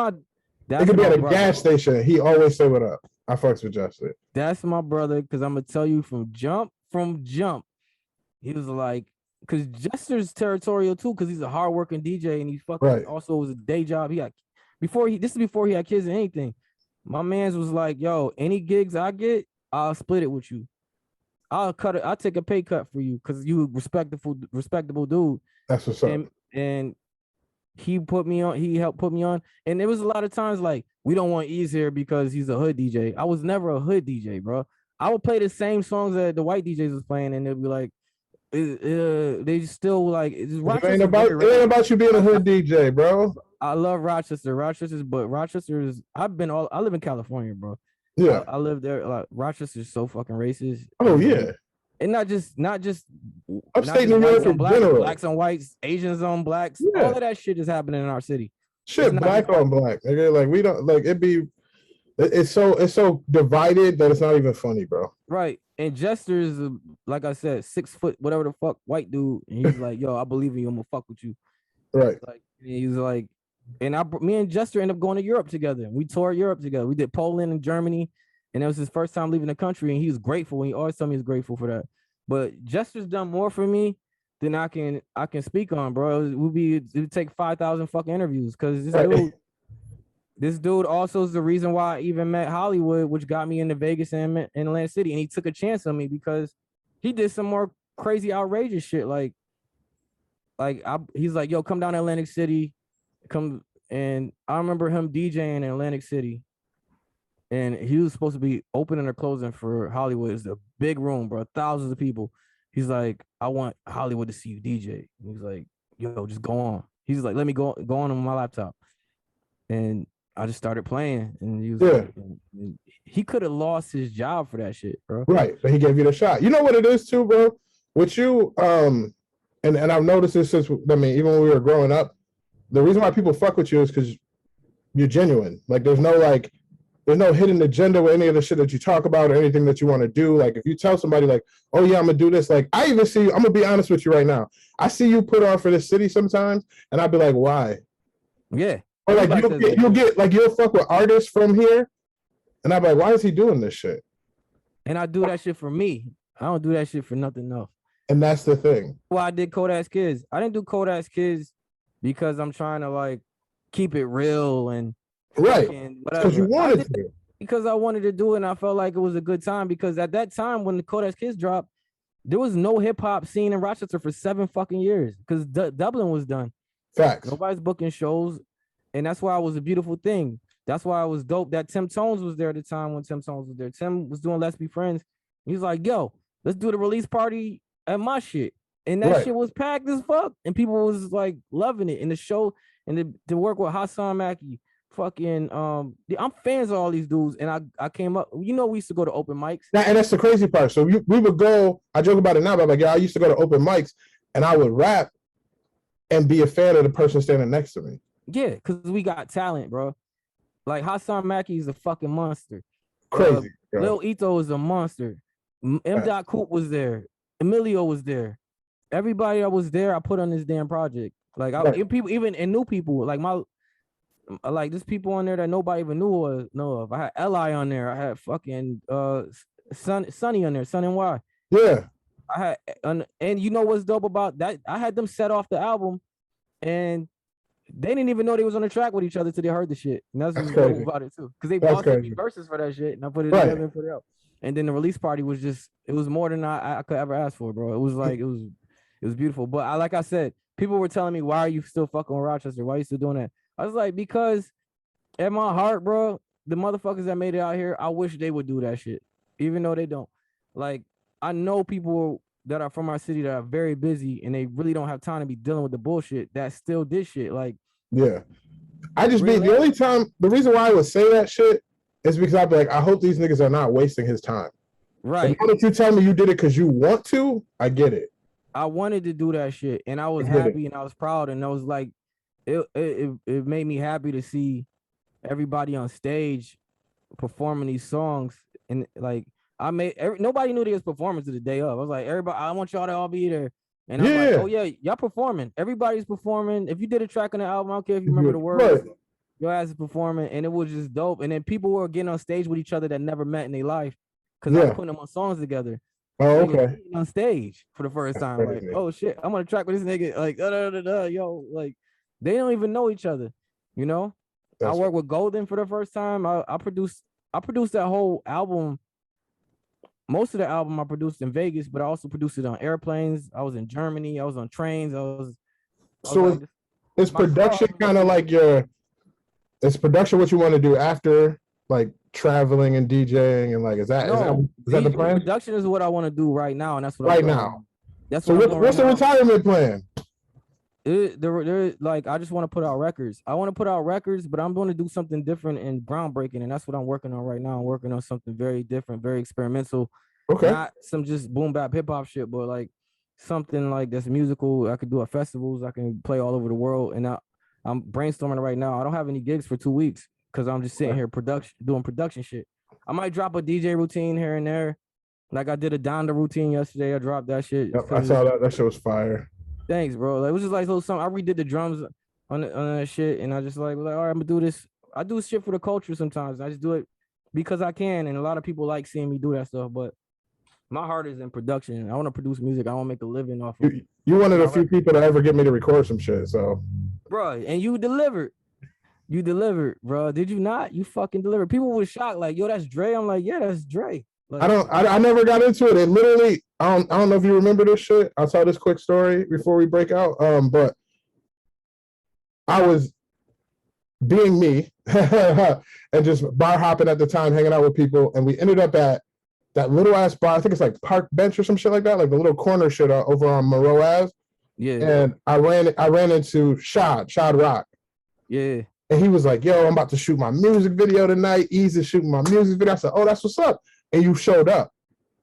it could be at a gas station. He always say what up. I fucks with Jester. That's my brother, because I'm going to tell you from jump, he was like, because Jester's territorial too, because he's a hardworking DJ and he fucking also was a day job. This is before he had kids and anything. My man's was like, yo, any gigs I get, I'll split it with you. I'll take a pay cut for you because you respectable dude. That's what's up. And he helped put me on. And there was a lot of times like, we don't want Ease here because he's a hood DJ. I was never a hood DJ, bro. I would play the same songs that the white DJs was playing, and they'd be like, they still like it ain't about you being a hood DJ, bro. I love Rochester. But Rochester's I live in California, bro. Yeah. I live there. Like Rochester's so fucking racist. Oh yeah. And not just upstate New York in general. Blacks on whites, Asians on blacks. Yeah. All of that shit is happening in our city. Shit, black on black. Like we don't like it's so divided that it's not even funny, bro. Right. And Jester is, like I said, 6 foot, whatever the fuck, white dude. And he's like, yo, I believe in you. I'm gonna fuck with you. Right. Like he's like, and me and Jester ended up going to Europe together. We toured Europe together. We did Poland and Germany, and it was his first time leaving the country. And he was grateful. And he always told me he's grateful for that. But Jester's done more for me than I can speak on, bro. It would take 5,000 fucking interviews because this dude also is the reason why I even met Hollywood, which got me into Vegas and Atlantic City. And he took a chance on me because he did some more crazy, outrageous shit. He's like, yo, come down to Atlantic City. And I remember him DJing in Atlantic City. And he was supposed to be opening or closing for Hollywood. It's a big room, bro. Thousands of people. He's like, I want Hollywood to see you DJ. And he's like, yo, just go on. He's like, let me go on my laptop. And I just started playing, and he was like, he could have lost his job for that shit, bro. Right, but he gave you the shot. You know what it is too, bro? With you, and I've noticed this since even when we were growing up, the reason why people fuck with you is because you're genuine. Like there's no like there's no hidden agenda with any of the shit that you talk about or anything that you want to do. Like if you tell somebody like, oh yeah, I'm gonna do this. Like I even see you, I'm gonna be honest with you right now. I see you put on for this city sometimes, and I'd be like, why? Yeah. Or like you'll get like you'll fuck with artists from here, and I'd be like, why is he doing this shit? And I do that shit for me. I don't do that shit for nothing else. And that's the thing. Well, I did Cold Ass Kids. I didn't do Cold Ass Kids because I'm trying to like keep it real and right. Because you wanted to. Because I wanted to do it, and I felt like it was a good time. Because at that time, when the Cold Ass Kids dropped, there was no hip hop scene in Rochester for 7 fucking years. Because Dublin was done. Facts. Nobody's booking shows, and that's why it was a beautiful thing. That's why it was dope that Tim Tones was there at the time when Tim Tones was there. Tim was doing Let's Be Friends. He was like, yo, let's do the release party at my shit. And that shit was packed as fuck. And people was like loving it. And the show, and to work with Hassan Maki, fucking, I'm fans of all these dudes. And I came up, we used to go to open mics. And that's the crazy part. So we would go, I joke about it now, but I'm like, yeah, I used to go to open mics and I would rap and be a fan of the person standing next to me. Yeah, because we got talent, bro. Like Hassan Maki is a fucking monster. Crazy. Lil Ito is a monster. M. Coop was there. Emilio was there. Everybody that was there, I put on this damn project. Like people, even and new people, like there's people on there that nobody even know of. I had Li on there. I had fucking Sonny on there, Son and Y. Yeah. I had and you know what's dope about that? I had them set off the album, and they didn't even know they was on the track with each other till they heard the shit. And that's what's dope about it too. Because they bought me verses for that shit, and I put it together and put it out. And then the release party was it was more than I could ever ask for, bro. It was like it was beautiful. But like I said, people were telling me, why are you still fucking with Rochester? Why are you still doing that? I was like, because at my heart, bro, the motherfuckers that made it out here, I wish they would do that shit, even though they don't. Like, I know people that are from our city that are very busy and they really don't have time to be dealing with the bullshit that still did shit. Like, yeah, I just mean the reason why I would say that shit is because I'd be like, I hope these niggas are not wasting his time. Right. Now that you tell me you did it because you want to, I get it. I wanted to do that shit, and I was happy and I was proud, and I was like, it made me happy to see everybody on stage performing these songs, and like nobody knew they was performing to the day of. I was like, everybody, I want y'all to all be there, and I'm like, oh yeah, y'all performing. Everybody's performing. If you did a track on the album, I don't care if you remember the words. Your ass is performing, and it was just dope. And then people were getting on stage with each other that never met in their life because I was putting them on songs together. Oh, okay. On stage for the first time, like, oh shit, I'm on a track with this nigga, like, yo, like, they don't even know each other, you know. I worked with Golden for the first time. I produced that whole album. Most of the album I produced in Vegas, but I also produced it on airplanes. I was in Germany. I was on trains. Is production kind of like is production what you want to do after, like, traveling and DJing, and like, is that the plan? Production is what I want to do right now, and that's what right I'm doing. now. That's so what's the retirement plan? Like, I just want to put out records. I want to put out records, but I'm going to do something different and groundbreaking, and that's what I'm working on right now. I'm working on something very different, very experimental. Okay. Not some just boom bap hip hop shit, but like something like that's musical. I could do at festivals. I can play all over the world, and I'm brainstorming right now. I don't have any gigs for 2 weeks because I'm just sitting here doing production shit. I might drop a DJ routine here and there. Like I did a Donda routine yesterday. I dropped that shit. Yep, I saw that. That shit was fire. Thanks, bro. Like, it was just like a little something. I redid the drums on that shit, and I just like, all right, I'm gonna do this. I do shit for the culture sometimes. I just do it because I can, and a lot of people like seeing me do that stuff. But my heart is in production. I want to produce music. I want to make a living off of it. You one of the few people to ever get me to record some shit, so. Bro, and you delivered. You delivered, bro. Did you not? You fucking delivered. People were shocked, like, yo, that's Dre. I'm like, yeah, that's Dre. Like, I never got into it. It literally, I don't know if you remember this shit. I'll tell this quick story before we break out. But I was being me and just bar hopping at the time, hanging out with people, and we ended up at that little ass bar. I think it's like Park Bench or some shit like that, like the little corner shit over on Moreau Ave. Yeah. And I ran into Shad Rock. Yeah. And he was like, yo, I'm about to shoot my music video tonight. Easy shooting my music video. I said, oh, that's what's up. And you showed up.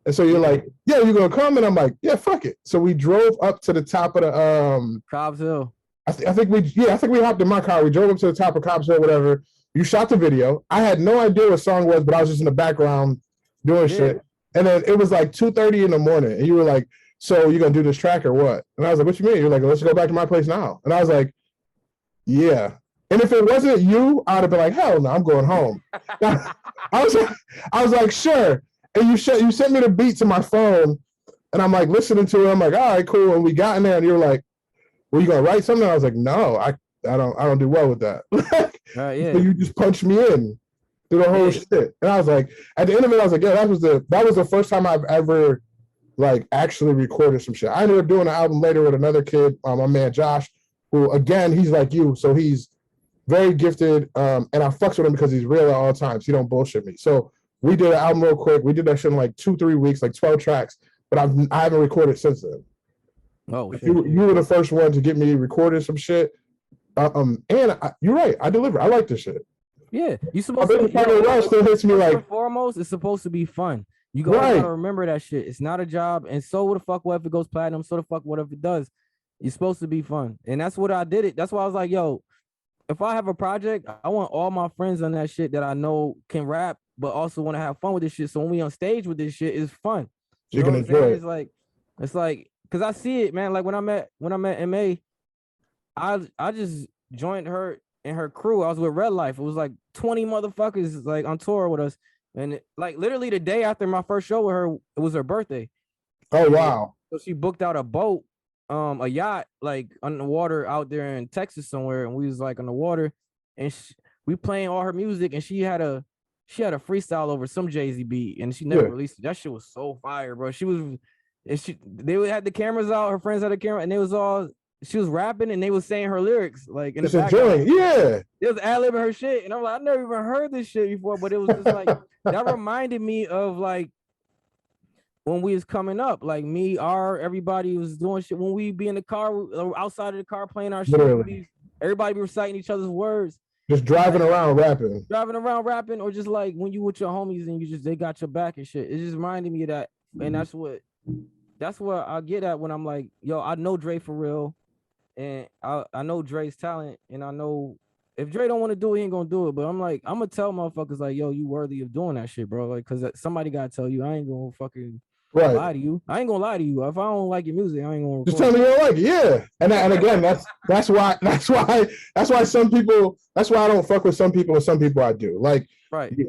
And so you're like, yeah, you're going to come? And I'm like, yeah, fuck it. So we drove up to the top of the... Cobbs Hill. I think we hopped in my car. We drove up to the top of Cobbs Hill, whatever. You shot the video. I had no idea what song was, but I was just in the background doing shit. And then it was like 2:30 in the morning, and you were like, "So you gonna do this track or what?" And I was like, "What you mean?" You're like, "Let's go back to my place now." And I was like, "Yeah." And if it wasn't you, I'd have been like, "Hell no, I'm going home." I was like, "Sure." And you sent me the beat to my phone, and I'm like listening to it. I'm like, "All right, cool." And we got in there, and you were like, "Were you gonna write something?" I was like, "No, I don't do well with that." So you just punched me in through the whole shit. And I was like, at the end of it, I was like, "Yeah, that was the first time I've ever like actually recorded some shit." I ended up doing an album later with another kid, my man Josh, who again, he's like you, so he's very gifted, and I fucks with him because he's real at all times. He don't bullshit me. So we did an album real quick. We did that shit in like 2-3 weeks, like 12 tracks. But I haven't recorded since then. Oh, shit. You were the first one to get me recorded some shit. And you're right. I deliver. I like this shit. Yeah, you supposed to. Still hits me like. Foremost, it's supposed to be fun. You gotta remember that shit. It's not a job, and so what the fuck? What if it goes platinum? So the fuck? What if it does? You're supposed to be fun, and that's what I did. That's why I was like, yo. If I have a project, I want all my friends on that shit that I know can rap, but also want to have fun with this shit. So when we on stage with this shit, it's fun. You can enjoy it. It's like, cause I see it, man. Like when I met MA, I just joined her and her crew. I was with Red Life. It was like 20 motherfuckers like on tour with us, and like literally the day after my first show with her, it was her birthday. Oh wow! So she booked out a boat. A yacht like on the water out there in Texas somewhere, and we was like on the water, and we playing all her music, and she had a freestyle over some Jay-Z beat, and she never released it. That shit was so fire, bro. They had the cameras out, her friends had a camera, and she was rapping, and they was saying her lyrics like in the background. It was ad-libbing her shit, and I'm like, I never even heard this shit before, but it was just like that reminded me of like when we was coming up, like everybody was doing shit. When we be in the car, outside of the car playing our shit, everybody be reciting each other's words. Just driving around rapping. Or just like when you with your homies and they got your back and shit. It just reminded me of that. And that's what I get at when I'm like, yo, I know Dre for real. And I know Dre's talent. And I know if Dre don't want to do it, he ain't gonna do it. But I'm like, I'm gonna tell motherfuckers like, yo, you worthy of doing that shit, bro. Like, cause somebody gotta tell you. I ain't gonna fucking lie to you. I ain't gonna lie to you. If I don't like your music, I ain't gonna just tell me you don't like it. Yeah. And again, that's why some people, that's why I don't fuck with some people and some people I do. Like,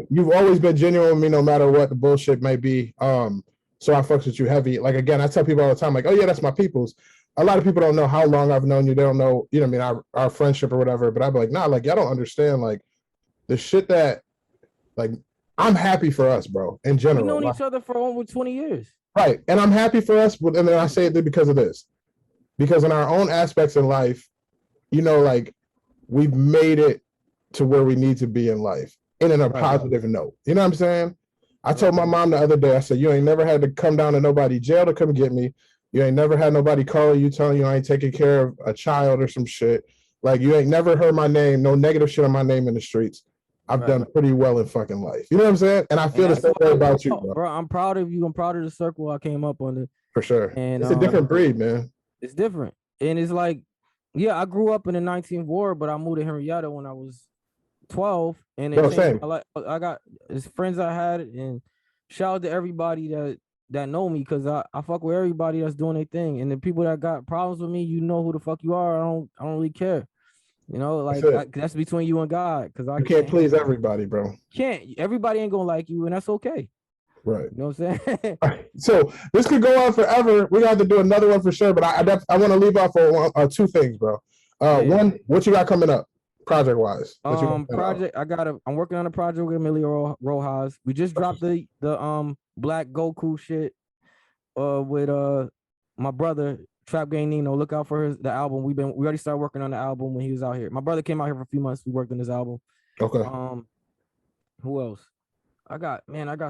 you've always been genuine with me no matter what the bullshit may be. So I fucks with you heavy. Like again, I tell people all the time, like, oh yeah, that's my people's. A lot of people don't know how long I've known you. They don't know, you know what I mean, our friendship or whatever. But I'd be like, nah, like y'all don't understand like the shit that like I'm happy for us, bro, in general. We've known each other for over 20 years. Right. And I'm happy for us, and then I say it because of this. Because in our own aspects in life, you know, like we've made it to where we need to be in life and in a positive note. You know what I'm saying? I told my mom the other day, I said, you ain't never had to come down to nobody jail to come get me. You ain't never had nobody calling you telling you I ain't taking care of a child or some shit. Like you ain't never heard my name, no negative shit on my name in the streets. I've done pretty well in fucking life. You know what I'm saying? And I feel the same way about you, bro. I'm proud of you. I'm proud of the circle I came up on it. For sure. And it's a different breed, man. It's different. And it's like, yeah, I grew up in the 19th ward, but I moved to Henrietta when I was 12. And I got it's friends I had, and shout out to everybody that know me, because I fuck with everybody that's doing their thing. And the people that got problems with me, you know who the fuck you are. I don't really care. You know, like that's between you and God, because I can't please everybody, bro. Everybody ain't gonna like you, and that's okay. Right. You know what I'm saying? Right. So this could go on forever. We got to do another one for sure, but I want to leave off on two things, bro. One, what you got coming up, project wise? I'm working on a project with Emilio Rojas. We just dropped the Black Goku shit with my brother Trap Gang Nino. Look out for the album. We already started working on the album when he was out here. My brother came out here for a few months. We worked on this album. Okay. Who else? I got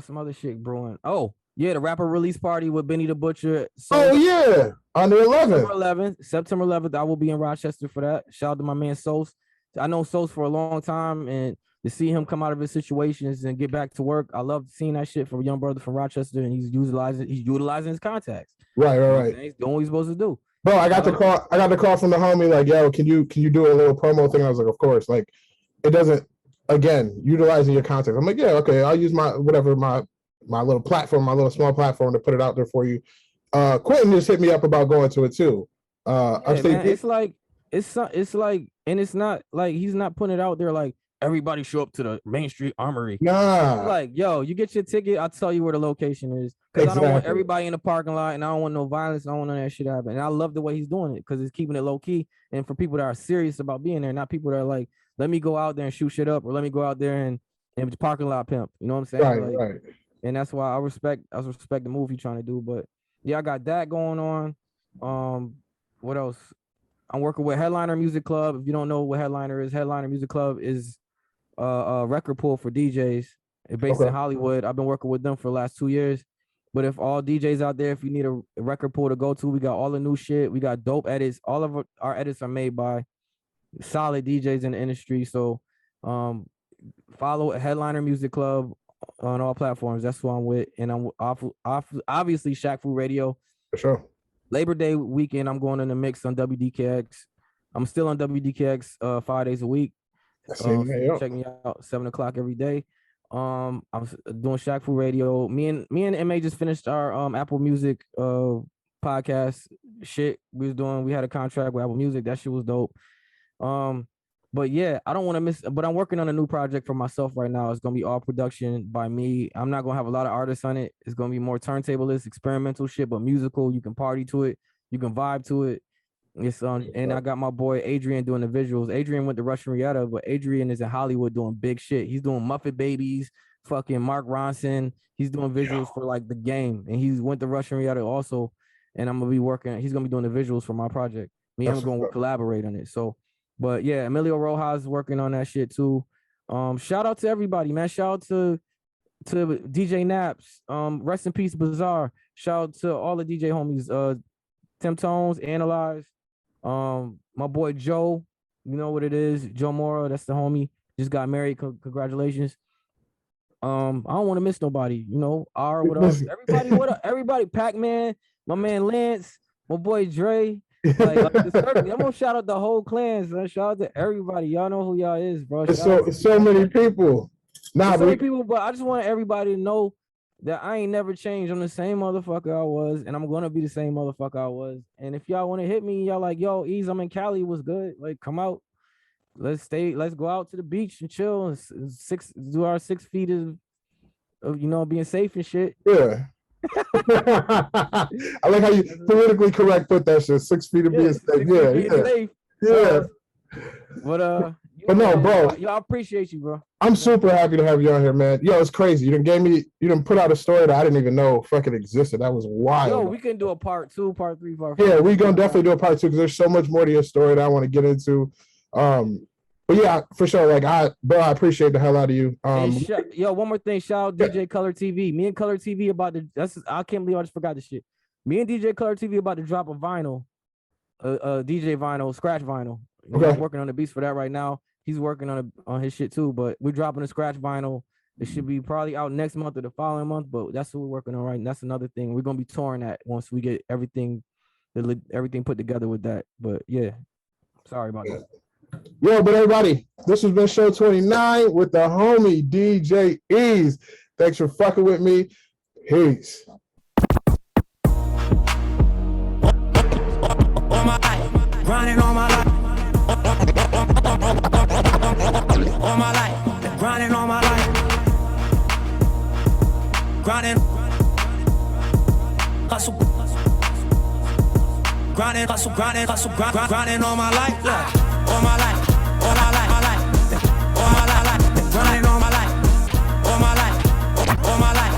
some other shit brewing. Oh yeah, the rapper release party with Benny the Butcher. So, on the 11th. September 11th. I will be in Rochester for that. Shout out to my man Sos. I know Sos for a long time, and to see him come out of his situations and get back to work, I love seeing that shit from a young brother from Rochester, and he's utilizing his contacts. Right. He's doing what he's supposed to do. Bro, I got the call from the homie, like, yo, can you do a little promo thing? I was like, of course. Like, it doesn't, again, utilizing your context. I'm like, yeah, okay, I'll use my little platform, my little small platform to put it out there for you. Quentin just hit me up about going to it too. Man, it's like, and it's not like he's not putting it out there like everybody show up to the Main Street Armory. Nah, like, yo, you get your ticket, I'll tell you where the location is. Because I don't want everybody in the parking lot, and I don't want no violence. I don't want none of that shit to happen. And I love the way he's doing it because it's keeping it low key. And for people that are serious about being there, not people that are like, let me go out there and shoot shit up, or let me go out there and parking lot pimp. You know what I'm saying? Right. And that's why I respect the move he's trying to do. But yeah, I got that going on. What else? I'm working with Headliner Music Club. If you don't know what Headliner Music Club is a record pool for DJs. It's based in Hollywood. I've been working with them for the last 2 years. But if all DJs out there, if you need a record pool to go to, we got all the new shit. We got dope edits. All of our edits are made by solid DJs in the industry. So follow Headliner Music Club on all platforms. That's who I'm with. And I'm obviously Shaq Fu Radio. For sure. Labor Day weekend, I'm going in the mix on WDKX. I'm still on WDKX 5 days a week. So check me out 7:00 every day. I'm doing Shaq Fu Radio. Me and MA just finished our Apple Music podcast shit. We had a contract with Apple Music. That shit was dope. But yeah, I don't want to miss. But I'm working on a new project for myself right now. It's gonna be all production by me. I'm not gonna have a lot of artists on it. It's gonna be more turntablist, experimental shit, but musical. You can party to it. You can vibe to it. It's and I got my boy Adrian doing the visuals. Adrian went to Russian Riata, but Adrian is in Hollywood doing big shit. He's doing Muppet Babies, fucking Mark Ronson. He's doing visuals for like the game, and he's went to Russian Riata also. And I'm gonna be working. He's gonna be doing the visuals for my project. Me and him gonna collaborate on it. So, but yeah, Emilio Rojas is working on that shit too. Shout out to everybody, man. Shout out to DJ Naps. Rest in peace, Bazaar. Shout out to all the DJ homies. Tim Tones, Analyze. My boy Joe, you know what it is, Joe Mora, that's the homie, just got married. Congratulations. I don't want to miss nobody, you know. What up? Everybody, what up? Everybody, Pac-Man, my man Lance, my boy Dre. Like I'm gonna shout out the whole clans, man. Shout out to everybody. Y'all know who y'all is, bro. It's so many people. So many people, but I just want everybody to know that I ain't never changed. I'm the same motherfucker I was, and I'm gonna be the same motherfucker I was. And if y'all want to hit me, y'all like, yo, Ease, I'm in Cali, what's good? Like, come out. Let's go out to the beach and chill and do our 6 feet of you know, being safe and shit. Yeah. I like how you politically correct put that shit. 6 feet of being safe. Yeah. But no, bro. Yo, I appreciate you, bro. I'm super happy to have you on here, man. Yo, it's crazy. You done put out a story that I didn't even know fucking existed. That was wild. Yo, we can do a part 2, part 3, part 4. Yeah, we gonna definitely do a part 2 because there's so much more to your story that I want to get into. But yeah, for sure. Like I appreciate the hell out of you. Yo, one more thing. Shout out DJ Color TV. Me and Color TV I can't believe I just forgot this shit. Me and DJ Color TV about to drop a vinyl, a DJ vinyl, scratch vinyl. Okay. I'm working on the beats for that right now. He's working on his shit too, but we're dropping a scratch vinyl. It should be probably out next month or the following month, but that's what we're working on right now. That's another thing. We're gonna be touring that once we get everything put together with that. But yeah, sorry about that. Yo, but everybody, this has been show 29 with the homie DJ Ease. Thanks for fucking with me. Peace. Grinding all my life. All my life. Grinding all my life. Grinding. Hustle. Grinding, hustle, grinding all my life. All my life. All my life. My life. All my life. Grinding all my life. All my life. All my life.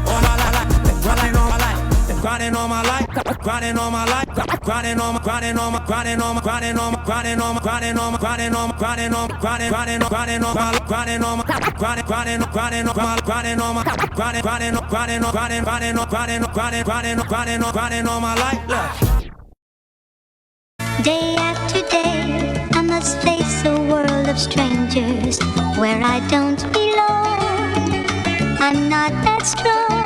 All my life. Grinding all my life. Grinding all my life. Grinding all my life. Grinding on my grinding on my grinding on my grinding on my grinding on my grinding on my grinding on my grinding on my grinding grinding on my grinding on my grinding grinding on my grinding on my grinding grinding grinding grinding grinding grinding grinding grinding grinding on my life. Day after day, I must face a world of strangers where I don't belong. I'm not that strong.